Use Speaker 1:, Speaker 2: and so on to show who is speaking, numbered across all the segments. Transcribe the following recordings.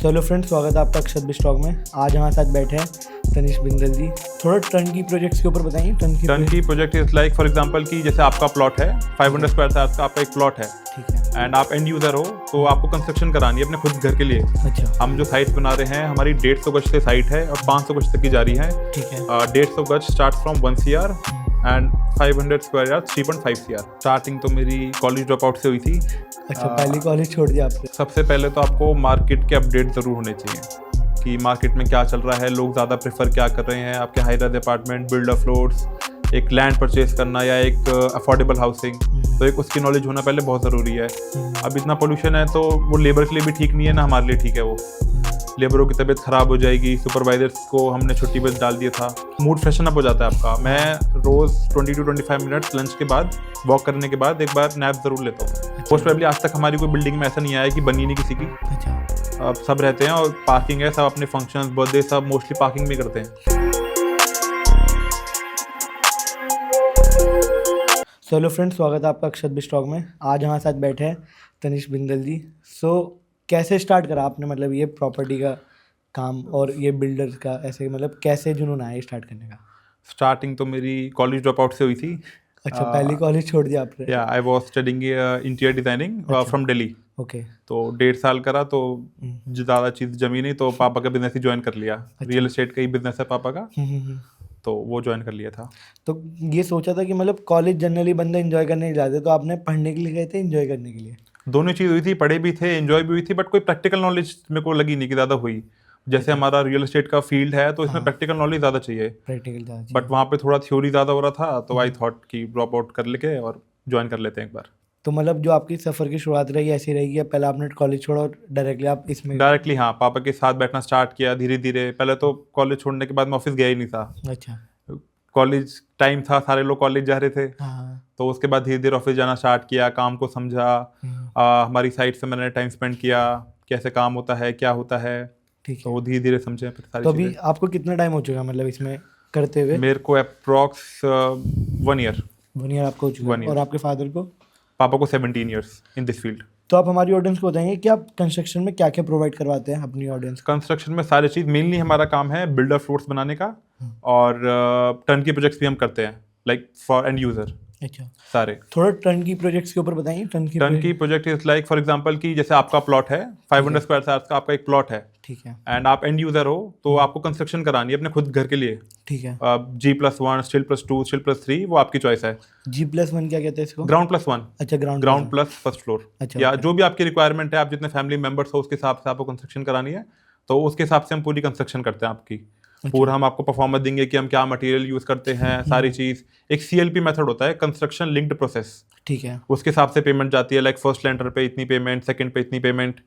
Speaker 1: Hello friends, स्वागत है आपका अक्षत स्टॉक में। आज हमारे साथ बैठे हैं तनिष बिंदल जी। थोड़ा टर्नकी प्रोजेक्ट्स के ऊपर बताइए।
Speaker 2: Turnkey project is like for example कि जैसे आपका प्लॉट है 500 स्क्वायर का आपका एक प्लॉट है,
Speaker 1: ठीक है,
Speaker 2: एंड आप एंड यूजर हो तो आपको कंस्ट्रक्शन करानी है अपने खुद घर के लिए।
Speaker 1: अच्छा,
Speaker 2: हम जो साइट बना रहे हैं हमारी 150 गज से साइट है और 500 गज तक की जा रही है।
Speaker 1: ठीक है।
Speaker 2: 150 गज start from 1 CR and 500 square yard 3.5 CR। Starting तो मेरी कॉलेज ड्रॉप आउट से हुई थी।
Speaker 1: अच्छा, पहली कॉलेज छोड़ दिया आपने।
Speaker 2: सबसे पहले तो आपको मार्केट के अपडेट ज़रूर होने चाहिए कि मार्केट में क्या चल रहा है, लोग ज़्यादा प्रेफर क्या कर रहे हैं। आपके high rise apartment, builder floors, एक लैंड परचेज करना या एक अफोर्डेबल हाउसिंग, तो एक उसकी नॉलेज होना पहले बहुत ज़रूरी है। अब इतना पोल्यूशन है तो वो लेबर के लिए भी ठीक नहीं है ना हमारे लिए ठीक है। वो लेबरों की तबीयत ख़राब हो जाएगी। सुपरवाइजर्स को हमने छुट्टी पर डाल दिया था। मूड फ्रेशन अप हो जाता है आपका। मैं रोज़ 20 to 25 मिनट्स लंच के बाद, वॉक करने के बाद एक बार नैप ज़रूर लेता हूँ। मोस्ट प्रोबेबली आज तक हमारी कोई बिल्डिंग में ऐसा नहीं आया कि बनी नहीं किसी की।
Speaker 1: अच्छा,
Speaker 2: अब सब रहते हैं और पार्किंग है, सब अपने फंक्शंस, बर्थडे सब मोस्टली पार्किंग में करते हैं।
Speaker 1: हेलो फ्रेंड्स, स्वागत है आपका अक्षत स्टॉक में। आज हमारे साथ बैठे हैं तनिष बिंदल जी। कैसे स्टार्ट करा आपने, मतलब ये प्रॉपर्टी का काम और ये बिल्डर्स का, ऐसे मतलब कैसे जुनून आया स्टार्ट करने का?
Speaker 2: स्टार्टिंग तो मेरी कॉलेज ड्रॉप आउट से हुई थी।
Speaker 1: अच्छा, पहली कॉलेज छोड़ दिया आपने।
Speaker 2: या I was studying interior designing from Delhi.
Speaker 1: Okay.
Speaker 2: तो 1.5 साल करा तो ज़्यादा चीज़ जमी नहीं, तो पापा का बिजनेस ही ज्वाइन कर लिया। रियल एस्टेट का ही बिजनेस है पापा का, तो वो ज्वाइन कर लिया था।
Speaker 1: तो ये सोचा था कि मतलब कॉलेज जनरली बंदा एंजॉय करने के जाते, तो आपने पढ़ने के लिए गए थे एंजॉय करने के लिए?
Speaker 2: दोनों चीज़ हुई थी, पढ़े भी थे, एंजॉय भी हुई थी, बट कोई प्रैक्टिकल नॉलेज मेरे को लगी नहीं कि ज़्यादा हुई। जैसे हमारा रियल एस्टेट का फील्ड है तो इसमें प्रैक्टिकल नॉलेज ज़्यादा चाहिए,
Speaker 1: प्रैक्टिकल ज़्यादा
Speaker 2: बट वहाँ पे थोड़ा थ्योरी ज़्यादा हो रहा था, तो आई थॉट कि ड्रॉप आउट कर लेके और ज्वाइन कर लेते हैं एक बार।
Speaker 1: तो मतलब जो आपकी सफ़र की शुरुआत रही ऐसी रहेगी, या पहले आपने कॉलेज छोड़ा और डायरेक्टली आप इसमें?
Speaker 2: डायरेक्टली हाँ, पापा के साथ बैठना स्टार्ट किया धीरे धीरे। पहले तो कॉलेज छोड़ने के बाद मैं ऑफिस गया ही नहीं था।
Speaker 1: अच्छा,
Speaker 2: कॉलेज टाइम था, सारे लोग कॉलेज जा रहे थे,
Speaker 1: हाँ,
Speaker 2: तो उसके बाद धीरे धीरे ऑफिस जाना स्टार्ट किया, काम को समझा। हमारी साइट से मैंने टाइम स्पेंड किया, कैसे काम होता है, क्या होता है,
Speaker 1: ठीक है।
Speaker 2: तो वो धीरे धीरे समझे फिर सारी
Speaker 1: तो अभी
Speaker 2: चीज़ें।
Speaker 1: आपको कितना टाइम हो चुका है मतलब इसमें करते हुए?
Speaker 2: मेरे को अप्रॉक्स 1 ईयर।
Speaker 1: 1 ईयर आपको हो चुका
Speaker 2: 1
Speaker 1: है।
Speaker 2: year।
Speaker 1: और आपके फादर को?
Speaker 2: पापा को 17 ईयर्स इन दिस फील्ड।
Speaker 1: तो आप हमारी ऑडियंस को बताएंगे कि आप कंस्ट्रक्शन में क्या क्या प्रोवाइड करवाते हैं अपनी ऑडियंस को?
Speaker 2: कंस्ट्रक्शन में सारी चीज़, मेनली हमारा काम है बिल्डर फ्लोर्स बनाने का, और टर्नकी प्रोजेक्ट्स भी हम करते हैं, लाइक फॉर एंड यूजर
Speaker 1: अच्छा,
Speaker 2: सारे।
Speaker 1: थोड़ा टर्नकी प्रोजेक्ट्स के ऊपर बताइए।
Speaker 2: Turnkey project is like for example कि जैसे आपका प्लॉट है 500 स्क्वायर का आपका एक प्लॉट है,
Speaker 1: ठीक है,
Speaker 2: एंड आप एंड यूजर हो तो आपको कंस्ट्रक्शन करानी है अपने खुद घर के लिए।
Speaker 1: ठीक है।
Speaker 2: G+1, स्टील+2, स्टील+3, वो आपकी चॉइस है।
Speaker 1: G+1 क्या कहते हैं इसको?
Speaker 2: ग्राउंड+1।
Speaker 1: अच्छा,
Speaker 2: ग्राउंड प्लस फर्स्ट फ्लोर।
Speaker 1: अच्छा,
Speaker 2: या
Speaker 1: okay।
Speaker 2: जो भी आपकी रिक्वायरमेंट है, आप जितने फैमिली मेंबर्स हो उसके हिसाब से आपको कंस्ट्रक्शन करानी है, तो उसके हिसाब से हम पूरी कंस्ट्रक्शन करते हैं आपकी। पूरा हम आपको परफॉर्मेंस देंगे कि हम क्या मटेरियल यूज करते हैं, सारी चीज़। एक CLP मेथड होता है, कंस्ट्रक्शन लिंक्ड प्रोसेस,
Speaker 1: ठीक है।
Speaker 2: उसके हिसाब से पेमेंट जाती है। लाइक फर्स्ट लेंटर पे इतनी पेमेंट, सेकंड पे इतनी पेमेंट,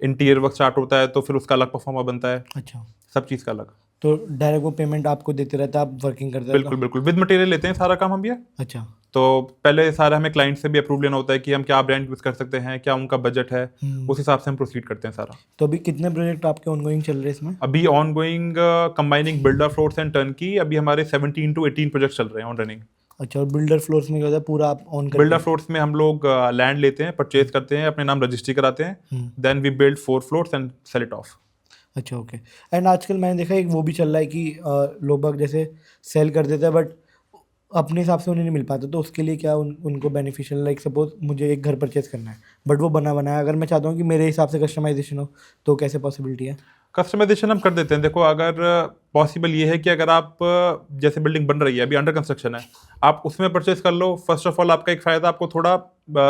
Speaker 2: इंटीरियर वर्क स्टार्ट होता है तो फिर उसका अलग परफॉर्मा बनता है,
Speaker 1: अच्छा,
Speaker 2: सब चीज़ का अलग।
Speaker 1: तो डायरेक्ट वो पेमेंट आपको देते रहता है, आप वर्किंग करते रहते
Speaker 2: बिल्कुल बिल्कुल, विद मटेरियल लेते हैं सारा काम हम ये।
Speaker 1: अच्छा,
Speaker 2: तो पहले सारा हमें क्लाइंट से भी अप्रूव लेना होता है कि हम क्या ब्रांड यूज़ कर सकते हैं, क्या उनका बजट है, उस हिसाब से हम प्रोसीड करते हैं सारा।
Speaker 1: तो अभी कितने प्रोजेक्ट आपके ऑनगोइंग चल रहे हैं इसमें?
Speaker 2: अभी on going combining builder floors and turnkey, अभी हमारे 17 to 18 प्रोजेक्ट चल रहे हैं ऑन रनिंग।
Speaker 1: अच्छा, और बिल्डर फ्लोर्स में क्या होता है, पूरा आप ऑन करते
Speaker 2: बिल्डर
Speaker 1: हैं?
Speaker 2: फ्लोर्स में हम लोग लैंड लेते हैं, परचेज करते हैं, अपने नाम रजिस्ट्री कराते हैं, then we build 4 floors and sell it off.
Speaker 1: अच्छा, ओके। एंड आजकल मैंने देखा एक वो भी चल रहा है कि लोग बाग जैसे सेल कर देते हैं, बट अपने हिसाब से उन्हें नहीं मिल पाता, तो उसके लिए क्या उनको बेनिफिशियल, लाइक सपोज मुझे एक घर परचेज करना है बट वो बना बनाया, अगर मैं चाहता हूँ कि मेरे हिसाब से कस्टमाइजेशन हो, तो कैसे पॉसिबिलिटी है?
Speaker 2: कस्टमाइजेशन हम कर देते हैं। देखो, अगर पॉसिबल ये है कि अगर आप जैसे बिल्डिंग बन रही है, अभी अंडर कंस्ट्रक्शन है, आप उसमें परचेज कर लो। फर्स्ट ऑफ ऑल आपका एक फ़ायदा, आपको थोड़ा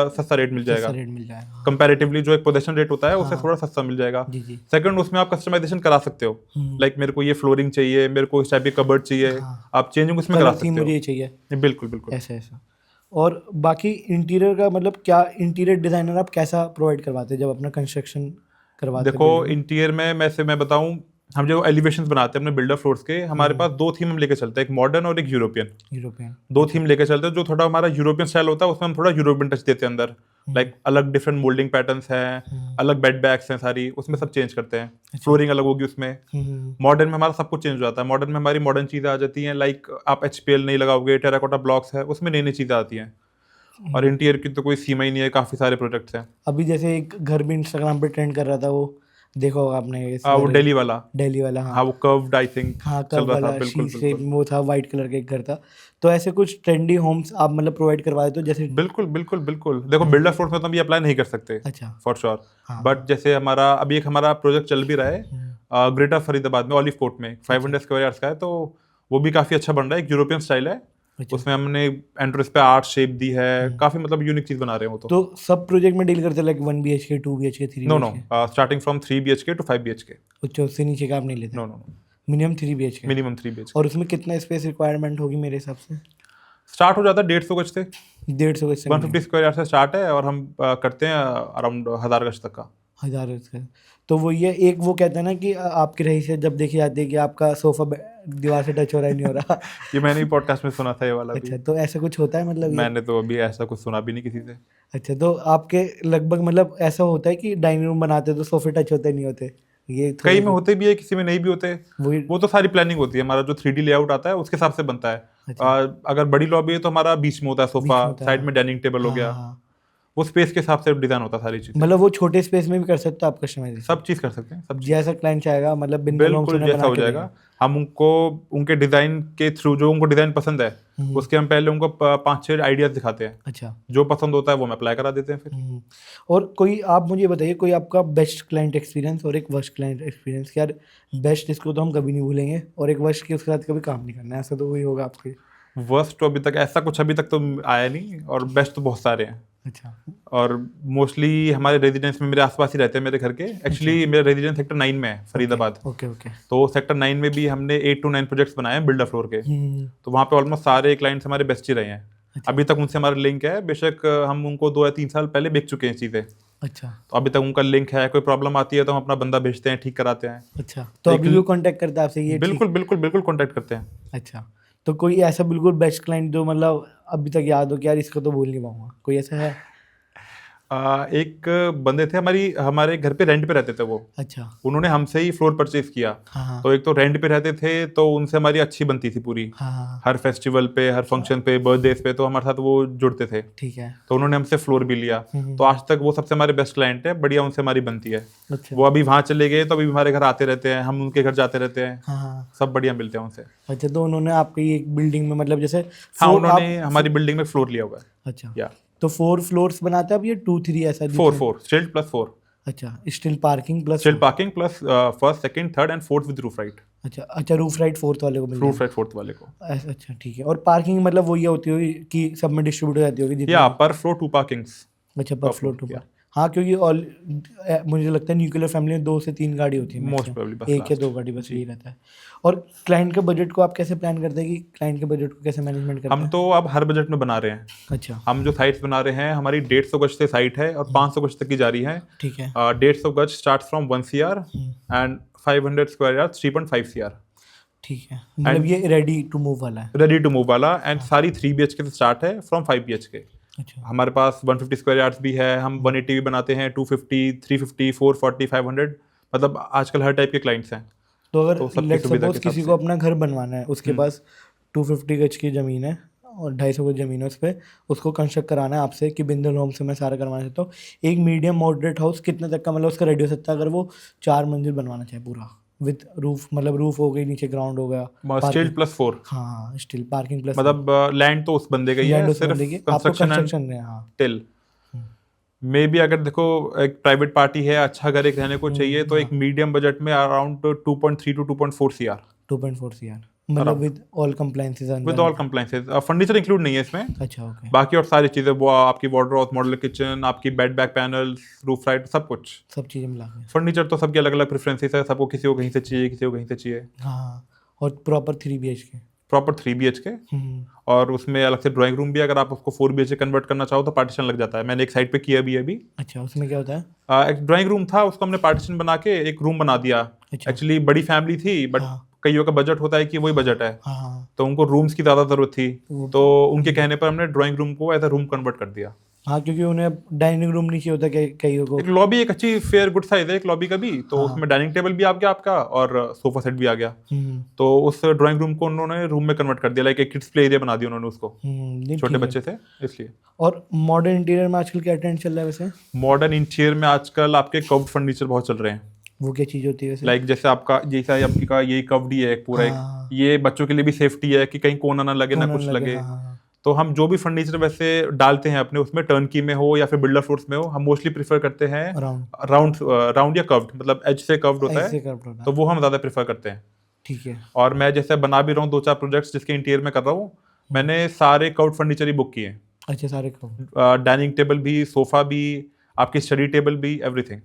Speaker 2: सस्ता रेट मिल जाएगा।
Speaker 1: रेट मिल जाएगा,
Speaker 2: कंपैरेटिवली जो एक पोजेशन रेट होता है उससे थोड़ा सस्ता मिल जाएगा।
Speaker 1: जी जी।
Speaker 2: सेकंड, उसमें आप कस्टमाइजेशन करा सकते हो। लाइक मेरे को ये फ्लोरिंग चाहिए, मेरे को इस टाइप की कबर्ड चाहिए, आप चेंजिंग उसमें करा सकते हो।
Speaker 1: मुझे ये चाहिए,
Speaker 2: बिल्कुल बिल्कुल।
Speaker 1: ऐसा ऐसा। और बाकी इंटीरियर का मतलब क्या, इंटीरियर डिज़ाइनर आप कैसा प्रोवाइड करवाते हैं जब अपना कंस्ट्रक्शन करवाते हैं?
Speaker 2: देखो, इंटीरियर में मैं बताऊं, हम जो एलिवेशंस बनाते हैं अपने बिल्डर फ्लोर्स के, हमारे पास 2 थीम हम लेके चलते हैं, एक मॉडर्न और एक यूरोपियन। 2 थीम लेके चलते हैं। जो थोड़ा हमारा यूरोपियन स्टाइल होता है उसमें हम थोड़ा यूरोपियन टच देते हैं अंदर। लाइक अलग डिफरेंट मोल्डिंग पैटर्न्स हैं, अलग बेड बैग्स हैं सारी, उसमें सब चेंज करते हैं। फ्लोरिंग अलग होगी उसमें। मॉडर्न में हमारा सब कुछ चेंज हो जाता है। मॉडर्न में हमारी मॉडर्न चीज़ें आ जाती हैं, लाइक आप HPL नहीं लगाओगे, टेराकोटा ब्लॉक्स है, उसमें नई नई चीज़ें आती हैं। और इंटीरियर की तो कोई सीमा ही नहीं है, काफ़ी सारे प्रोजेक्ट्स हैं।
Speaker 1: अभी जैसे एक घर भी इंस्टाग्राम पे ट्रेंड कर रहा था, वो देखा होगा आपने इस
Speaker 2: वो
Speaker 1: वाले
Speaker 2: दिल्ली वाला,
Speaker 1: दिल्ली वाला, हाँ
Speaker 2: हाँ वो कर्व्ड आई थिंक
Speaker 1: हाँ
Speaker 2: चल
Speaker 1: कब
Speaker 2: रहा था,
Speaker 1: वाला
Speaker 2: बिल्कुल
Speaker 1: शी शेप
Speaker 2: बिल्कुल
Speaker 1: में वो था, वाइट कलर का एक घर था। तो ऐसे कुछ ट्रेंडी होम्स आप मतलब प्रोवाइड करवा देते हो जैसे?
Speaker 2: बिल्कुल बिल्कुल बिल्कुल। देखो बिल्डर फ्लोर्स में तो हम ये अप्लाई नहीं कर सकते
Speaker 1: अच्छा।
Speaker 2: फॉर श्योर,
Speaker 1: हाँ
Speaker 2: बट जैसे हमारा अभी एक हमारा प्रोजेक्ट चल भी रहा है ग्रेटर फरीदाबाद में, ऑलिव कोर्ट में, 500 स्क्वायर यार्ड्स का है, तो वो भी काफ़ी अच्छा बन रहा है, एक यूरोपियन स्टाइल है।
Speaker 1: अच्छा।
Speaker 2: उसमें हमने एंट्रेंस पे आर्ट शेप दी है, काफ़ी मतलब यूनिक चीज़ बना रहे हैं वो तो।
Speaker 1: तो सब प्रोजेक्ट में डील करते हैं like 1 BHK 2 BHK 3
Speaker 2: no no,
Speaker 1: BHK?
Speaker 2: Starting from 3 BHK to 5 BHK।
Speaker 1: अच्छा, उससे नीचे का आप नहीं लेते?
Speaker 2: No no no,
Speaker 1: minimum 3 BHK?
Speaker 2: Minimum 3 BHK।
Speaker 1: और उसमें कितना स्पेस रिक्वायरमेंट होगी मेरे हिसाब से?
Speaker 2: स्टार्ट हो जाता है 150 गज से,
Speaker 1: 150 गज से
Speaker 2: 150 स्क्वायर यार्ड से स्टार्ट है, और हम करते हैं अराउंड 1000 गज तक का।
Speaker 1: 1000 गज का। तो वो ये एक वो कहते हैं ना कि आपकी रही से जब देखी जाती है कि आपका सोफा दीवार से टच हो रहा है नहीं हो रहा।
Speaker 2: ये मैंने भी पॉडकास्ट में सुना था ये वाला भी।
Speaker 1: अच्छा, तो ऐसा कुछ होता है मतलब ये?
Speaker 2: मैंने तो अभी ऐसा कुछ सुना भी नहीं किसी से।
Speaker 1: अच्छा, तो आपके लगभग मतलब ऐसा होता है कि डाइनिंग रूम बनाते तो सोफे टच होते नहीं होते? ये
Speaker 2: कई
Speaker 1: थोड़ा
Speaker 2: में होते भी है, किसी में नहीं भी होते।
Speaker 1: वही।
Speaker 2: वो तो सारी प्लानिंग होती है, हमारा जो 3D लेआउट आता है उसके हिसाब से बनता है।
Speaker 1: अच्छा।
Speaker 2: अगर बड़ी लॉबी है तो हमारा बीच में होता है
Speaker 1: बीच
Speaker 2: सोफा,
Speaker 1: में होता है,
Speaker 2: साइड
Speaker 1: हाँ।
Speaker 2: में डाइनिंग टेबल हो
Speaker 1: हाँ
Speaker 2: गया,
Speaker 1: हाँ हाँ।
Speaker 2: वो स्पेस के हिसाब से डिजाइन होता है सारी चीजें।
Speaker 1: मतलब वो छोटे स्पेस में भी कर सकते हो आप कस्टमाइजेशन?
Speaker 2: सब चीज कर सकते हैं, सब चीज।
Speaker 1: जैसा क्लाइंट चाहेगा मतलब बिंदल होम्स
Speaker 2: बिल्कुल
Speaker 1: उन्हें
Speaker 2: जैसा
Speaker 1: बना
Speaker 2: हो
Speaker 1: के
Speaker 2: जाएगा,
Speaker 1: देंगे?
Speaker 2: हम उनको उनके डिजाइन के थ्रू, जो उनको डिजाइन पसंद है
Speaker 1: हम्म।
Speaker 2: उसके हम पहले उनको 5-6 आइडियाज दिखाते हैं,
Speaker 1: अच्छा।
Speaker 2: जो पसंद होता है वो हम अप्लाई करा देते हैं फिर।
Speaker 1: और कोई आप मुझे बताइए कोई आपका बेस्ट क्लाइंट एक्सपीरियंस और एक वर्स्ट क्लाइंट एक्सपीरियंस कि यार बेस्ट इसको तो हम कभी नहीं भूलेंगे और एक वर्स्ट की उसके साथ कभी काम नहीं करना है, ऐसा तो वही होगा आपके?
Speaker 2: वर्स्ट तो अभी तक ऐसा कुछ अभी तक तो आया नहीं, और बेस्ट तो बहुत सारे हैं।
Speaker 1: अच्छा।
Speaker 2: और मोस्टली हमारे रेजिडेंस में मेरे आसपास ही रहते हैं मेरे घर के। एक्चुअली मेरा रेजिडेंस सेक्टर 9 में है, फरीदाबाद।
Speaker 1: Okay okay.
Speaker 2: तो सेक्टर 9 में भी हमने 8 to 9 प्रोजेक्ट्स बनाए हैं बिल्डर फ्लोर के। तो वहाँ पे ऑलमोस्ट सारे क्लाइंट्स हमारे बेस्ट ही रहे हैं।
Speaker 1: अच्छा।
Speaker 2: अभी तक उनसे हमारा लिंक है, बेशक हम उनको 2 या 3 साल पहले बेच चुके हैं चीज़ें,
Speaker 1: अच्छा।
Speaker 2: तो अभी तक उनका लिंक है। कोई प्रॉब्लम आती है तो हम अपना बंदा भेजते हैं, ठीक कराते हैं।
Speaker 1: अच्छा, तो अभी भी कांटेक्ट करता है आपसे ये?
Speaker 2: बिल्कुल बिल्कुल बिल्कुल कॉन्टैक्ट करते हैं।
Speaker 1: अच्छा, तो कोई ऐसा बिल्कुल बेस्ट क्लाइंट जो मतलब अभी तक याद हो कि यार इसको तो भूल नहीं पाऊंगा, कोई ऐसा है?
Speaker 2: एक बंदे थे हमारे घर पे रेंट पे रहते थे वो।
Speaker 1: अच्छा।
Speaker 2: उन्होंने हमसे ही फ्लोर परचेज किया।
Speaker 1: हाँ हाँ
Speaker 2: तो एक तो रेंट पे रहते थे, तो उनसे हमारी अच्छी बनती थी पूरी।
Speaker 1: हाँ हाँ।
Speaker 2: हर फेस्टिवल पे, हर फंक्शन पे, बर्थडेज पे तो हमारे साथ वो जुड़ते थे।
Speaker 1: ठीक है।
Speaker 2: तो उन्होंने हमसे फ्लोर भी लिया। तो आज तक वो सबसे हमारे बेस्ट क्लाइंट है, बढ़िया उनसे हमारी बनती है।
Speaker 1: अच्छा।
Speaker 2: वो अभी वहाँ चले गए तो अभी हमारे घर आते रहते हैं, हम उनके घर जाते रहते हैं,
Speaker 1: हाँ हाँ।
Speaker 2: सब बढ़िया मिलते हैं उनसे।
Speaker 1: अच्छा, तो उन्होंने आपकी एक बिल्डिंग में मतलब जैसे
Speaker 2: हाँ,
Speaker 1: four
Speaker 2: उन्होंने हमारी बिल्डिंग में फ्लोर लिया हुआ है।
Speaker 1: अच्छा,
Speaker 2: या
Speaker 1: तो 4 फ्लोर्स बनाते हैं आप, ये 2 3 ऐसा
Speaker 2: 4 स्टिल्ट प्लस 4,
Speaker 1: अच्छा, स्टिल पार्किंग प्लस
Speaker 2: स्टिल्ट parking plus first, second, third and fourth with roof right.
Speaker 1: अच्छा अच्छा, रूफ राइट 4th वाले को मिल
Speaker 2: रूफ राइट फोर्थ वाले को।
Speaker 1: जाएगा? अच्छा ठीक है। और पार्किंग मतलब वो ये होती होगी कि सब में डिस्ट्रीब्यूट हो जाती होगी जितनी?
Speaker 2: या पर फ्लोर 2 पार्किंग्स।
Speaker 1: अच्छा, पर फ्लोर टू
Speaker 2: yeah.
Speaker 1: पर। हाँ, क्योंकि ऑल मुझे लगता है न्यूक्लियर फैमिली में 2 से 3 गाड़ी होती है
Speaker 2: मोस्ट
Speaker 1: maximum।
Speaker 2: प्रोबेबली बस
Speaker 1: 1 या 2 गाड़ी बस यही रहता है। और क्लाइंट के बजट को आप कैसे प्लान करते हैं कि क्लाइंट के बजट को कैसे मैनेजमेंट करते
Speaker 2: हम
Speaker 1: हैं?
Speaker 2: तो अब हर बजट में बना रहे हैं।
Speaker 1: अच्छा।
Speaker 2: हम जो साइट्स बना रहे हैं, हमारी 150 गज से साइट है और 500 गज तक की जा रही है।
Speaker 1: ठीक है।
Speaker 2: 150 गज start from 1 CR and 500 square yard 3.5 CR।
Speaker 1: ठीक है, मतलब ये रेडी टू मूव वाला है?
Speaker 2: रेडी टू मूव वाला, एंड सारी 3 BHK से स्टार्ट है फ्रॉम 5 BHK।
Speaker 1: अच्छा।
Speaker 2: हमारे पास 150 स्क्वायर यार्ड्स भी है, हम 180 भी बनाते हैं, 250, 350, 440, 500, मतलब आजकल हर टाइप के क्लाइंट्स हैं।
Speaker 1: तो अगर
Speaker 2: तो सबकी
Speaker 1: लेट्स
Speaker 2: सुविधा
Speaker 1: सपोज
Speaker 2: के हिसाब
Speaker 1: किसी
Speaker 2: से।
Speaker 1: को अपना घर बनवाना है, उसके पास 250 गज की ज़मीन है और 250 गज ज़मीन है, उस पर उसको कंस्ट्रक्ट कराना है आपसे कि बिंदल होम से मैं सारा करवाना चाहता हूँ, एक मीडियम मॉडरेट हाउस कितने तक का मतलब उसका रेडी हो सकता है अगर वो 4 मंजिल बनवाना चाहे पूरा विद रूफ? मतलब रूफ हो गई, नीचे ग्राउंड हो गया,
Speaker 2: स्टिल्ट प्लस 4,
Speaker 1: हाँ स्टिल पार्किंग प्लस,
Speaker 2: मतलब लैंड तो उस बंदे का ही
Speaker 1: लैंड
Speaker 2: है,
Speaker 1: उस
Speaker 2: सिर्फ
Speaker 1: बंदे की, आपको
Speaker 2: कंस्ट्रक्शन एंड
Speaker 1: कंस्ट्रक्शन है। हाँ।
Speaker 2: टिल। मे बी अगर देखो एक प्राइवेट पार्टी है, अच्छा घर एक रहने को चाहिए, तो एक मीडियम बजट में अराउंड 2.3 to 2.4 CR
Speaker 1: 2.4 CR मतलब with all compliances
Speaker 2: with all compliances. Furniture include नहीं है इसमें।
Speaker 1: अच्छा ओके।
Speaker 2: बाकी और सारी चीजें, वो आपकी वार्डरोब, मॉड्यूलर किचन, आपकी bed back panel, roof right, सब कुछ,
Speaker 1: सब चीज़ें मिला के।
Speaker 2: फर्नीचर तो सबके अलग अलग प्रेफरेंसेस है, सबको किसी को कहीं से चाहिए, किसी को कहीं से चाहिए।
Speaker 1: हाँ, और प्रॉपर 3 BHK?
Speaker 2: प्रॉपर 3 BHK, और उसमें अलग से ड्राइंग रूम भी, अगर आप उसको 4 BHK कन्वर्ट करना चाहो तो पार्टीशन लग जाता है। मैंने एक साइड पे किया भी है अभी।
Speaker 1: अच्छा, उसमें क्या होता है?
Speaker 2: एक ड्राइंग रूम था, उसको हमने पार्टीशन बना के एक रूम बना दिया।
Speaker 1: अच्छा।
Speaker 2: एक्चुअली बड़ी फैमिली थी, बट
Speaker 1: हाँ।
Speaker 2: कईयों का बजट होता है कि वही बजट है,
Speaker 1: हाँ हाँ
Speaker 2: तो उनको रूम्स की ज़्यादा ज़रूरत थी, तो उनके कहने पर हमने ड्राइंग रूम को एज अ रूम कन्वर्ट कर दिया।
Speaker 1: हाँ, क्योंकि उन्हें डाइनिंग रूम नहीं चाहिए होता कईयों को।
Speaker 2: एक लॉबी, एक अच्छी फेयर गुड साइज है एक लॉबी का भी, तो उसमें डाइनिंग टेबल भी आ गया आपका और सोफा सेट भी आ गया। तो उस ड्राइंग रूम को उन्होंने रूम में कन्वर्ट कर दिया, लाइक एक किड्स प्ले एरिया बना दिया उन्होंने उसको,
Speaker 1: नहीं,
Speaker 2: छोटे
Speaker 1: ठीक है।
Speaker 2: बच्चे थे इसलिए।
Speaker 1: और मॉडर्न इंटीरियर में आजकल क्या ट्रेंड चल रहा है वैसे?
Speaker 2: मॉडर्न इंटीरियर में आजकल आपके कर्व्ड फर्नीचर बहुत चल रहे हैं।
Speaker 1: वो क्या चीज़ होती है वैसे?
Speaker 2: लाइक जैसे आपका जैसा आपका ये कव्ड ही है एक पूरा एक,
Speaker 1: हाँ,
Speaker 2: ये बच्चों के लिए भी सेफ्टी है कि कहीं कोना ना लगे ना
Speaker 1: कोना
Speaker 2: कुछ
Speaker 1: लगे,
Speaker 2: लगे।
Speaker 1: हाँ हाँ हाँ।
Speaker 2: तो हम जो भी फर्नीचर वैसे डालते हैं अपने उसमें टर्नकी में हो या फिर बिल्डर फ्लोर्स में हो, हम मोस्टली प्रेफर करते हैं
Speaker 1: राउंड
Speaker 2: राउंड राउंड या कर्व्ड, मतलब एज से कर्व्ड होता
Speaker 1: ऐसे
Speaker 2: है,
Speaker 1: कर होता
Speaker 2: तो
Speaker 1: है।
Speaker 2: वो हम ज़्यादा प्रेफर करते हैं।
Speaker 1: ठीक है।
Speaker 2: और मैं जैसे बना भी रहा हूँ 2-4 प्रोजेक्ट्स जिसके इंटीरियर में कर रहा हूँ, मैंने सारे कर्व्ड फर्नीचर ही बुक किए हैं,
Speaker 1: अच्छा, सारे करो।
Speaker 2: डाइनिंग टेबल भी, सोफा भी, आपकी स्टडी टेबल भी, एवरीथिंग।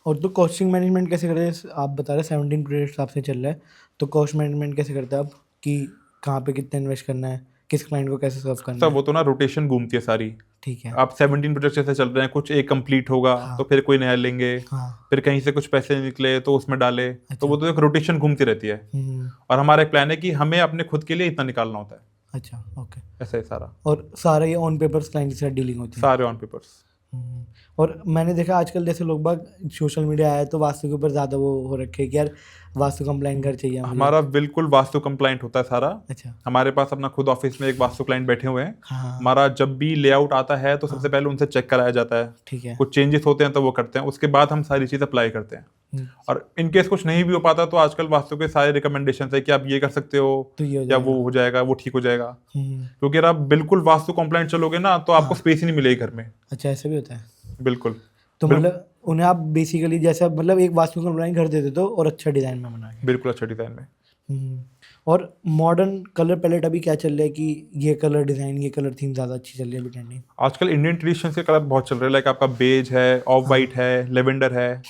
Speaker 1: और तो कॉस्टिंग मैनेजमेंट कैसे करते हैं? आप बता रहे 17 प्रोजेक्ट्स आपसे चल रहा है, तो कॉस्ट मैनेजमेंट कैसे करते हैं आप कि कहाँ पे कितना इन्वेस्ट करना है, किस क्लाइंट को कैसे सर्व करना
Speaker 2: सर
Speaker 1: है?
Speaker 2: वो तो ना रोटेशन घूमती है सारी।
Speaker 1: ठीक है।
Speaker 2: आप 17 प्रोजेक्ट जैसे चल रहे हैं, कुछ एक कंप्लीट होगा
Speaker 1: हाँ
Speaker 2: तो फिर कोई नया लेंगे,
Speaker 1: हाँ।
Speaker 2: फिर कहीं से कुछ पैसे निकले तो उसमें डाले, तो
Speaker 1: अच्छा।
Speaker 2: वो तो एक रोटेशन घूमती रहती है।
Speaker 1: हम्म।
Speaker 2: और हमारा एक प्लान है कि हमें अपने खुद के लिए इतना निकालना होता है,
Speaker 1: अच्छा, ओके।
Speaker 2: ऐसा ही सारा,
Speaker 1: और सारा ये ऑन पेपर्स क्लाइंट के साथ डीलिंग होती है?
Speaker 2: सारे ऑन पेपर्स।
Speaker 1: हम्म। और मैंने देखा आजकल जैसे लोग बाग सोशल मीडिया आया तो वास्तु के ऊपर ज़्यादा वो हो रखे हैं कि यार वास्तु कंप्लाइंट घर चाहिए मुझे।
Speaker 2: हमारा बिल्कुल वास्तु कंप्लाइंट होता है सारा।
Speaker 1: अच्छा।
Speaker 2: हमारे पास अपना खुद ऑफिस में एक वास्तु क्लाइंट बैठे हुए हैं।
Speaker 1: हाँ
Speaker 2: हमारा जब भी लेआउट आता है तो सबसे पहले उनसे चेक कराया जाता है,
Speaker 1: ठीक है।
Speaker 2: कुछ चेंजेस होते हैं तो वो करते हैं, उसके बाद हम सारी चीज़ अप्लाई करते हैं।
Speaker 1: हम्म,
Speaker 2: और इन केस कुछ नहीं भी हो पाता तो आजकल वास्तु के सारे रिकमेंडेशन है कि आप ये कर सकते हो
Speaker 1: तो ये हो
Speaker 2: या
Speaker 1: जाएगा।
Speaker 2: वो हो जाएगा, वो ठीक हो जाएगा।
Speaker 1: हम्म,
Speaker 2: क्योंकि अगर आप बिल्कुल वास्तु कंप्लाइंट चलोगे ना तो आपको स्पेस ही नहीं मिलेगी घर में।
Speaker 1: अच्छा, ऐसा भी होता है?
Speaker 2: बिल्कुल
Speaker 1: तो मतलब उन्हें आप बेसिकली जैसा मतलब एक वास्तु कंप्लाइंट घर दे देते हो और अच्छा डिज़ाइन में बना के।
Speaker 2: बिल्कुल अच्छा डिजाइन में।
Speaker 1: और मॉडर्न कलर पैलेट अभी क्या चल रहा है कि ये कलर डिज़ाइन, ये कलर थीम ज़्यादा अच्छी चल रही है अभी ट्रेंडिंग?
Speaker 2: आजकल इंडियन ट्रेडिशन के कलर बहुत चल रहे हैं, लाइक आपका बेज है, ऑफ वाइट है, लेवेंडर है।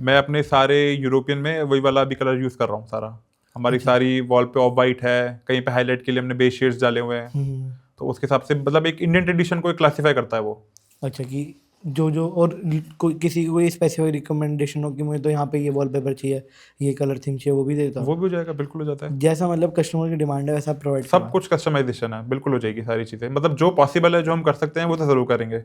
Speaker 2: मैं अपने सारे यूरोपियन में वही वाला भी कलर यूज़ कर रहा हूँ सारा। हमारी सारी वॉल पे ऑफ वाइट है, कहीं पे हाईलाइट के लिए हमने बेज शेड्स डाले हुए हैं, तो उसके हिसाब से मतलब एक इंडियन ट्रेडिशन को क्लासीफाई करता है वो।
Speaker 1: अच्छा, कि जो और कोई किसी को कोई स्पेसिफिक रिकमेंडेशन हो कि मुझे तो यहाँ पे ये वॉलपेपर चाहिए, ये कलर थीम चाहिए, वो भी देता हूँ?
Speaker 2: वो भी हो जाएगा, बिल्कुल हो जाता है।
Speaker 1: जैसा मतलब कस्टमर की डिमांड है वैसा प्रोवाइड
Speaker 2: सब कुछ कस्टमाइजेशन है, बिल्कुल हो जाएगी सारी चीज़ें, मतलब जो पॉसिबल है जो हम कर सकते हैं वो तो ज़रूर करेंगे।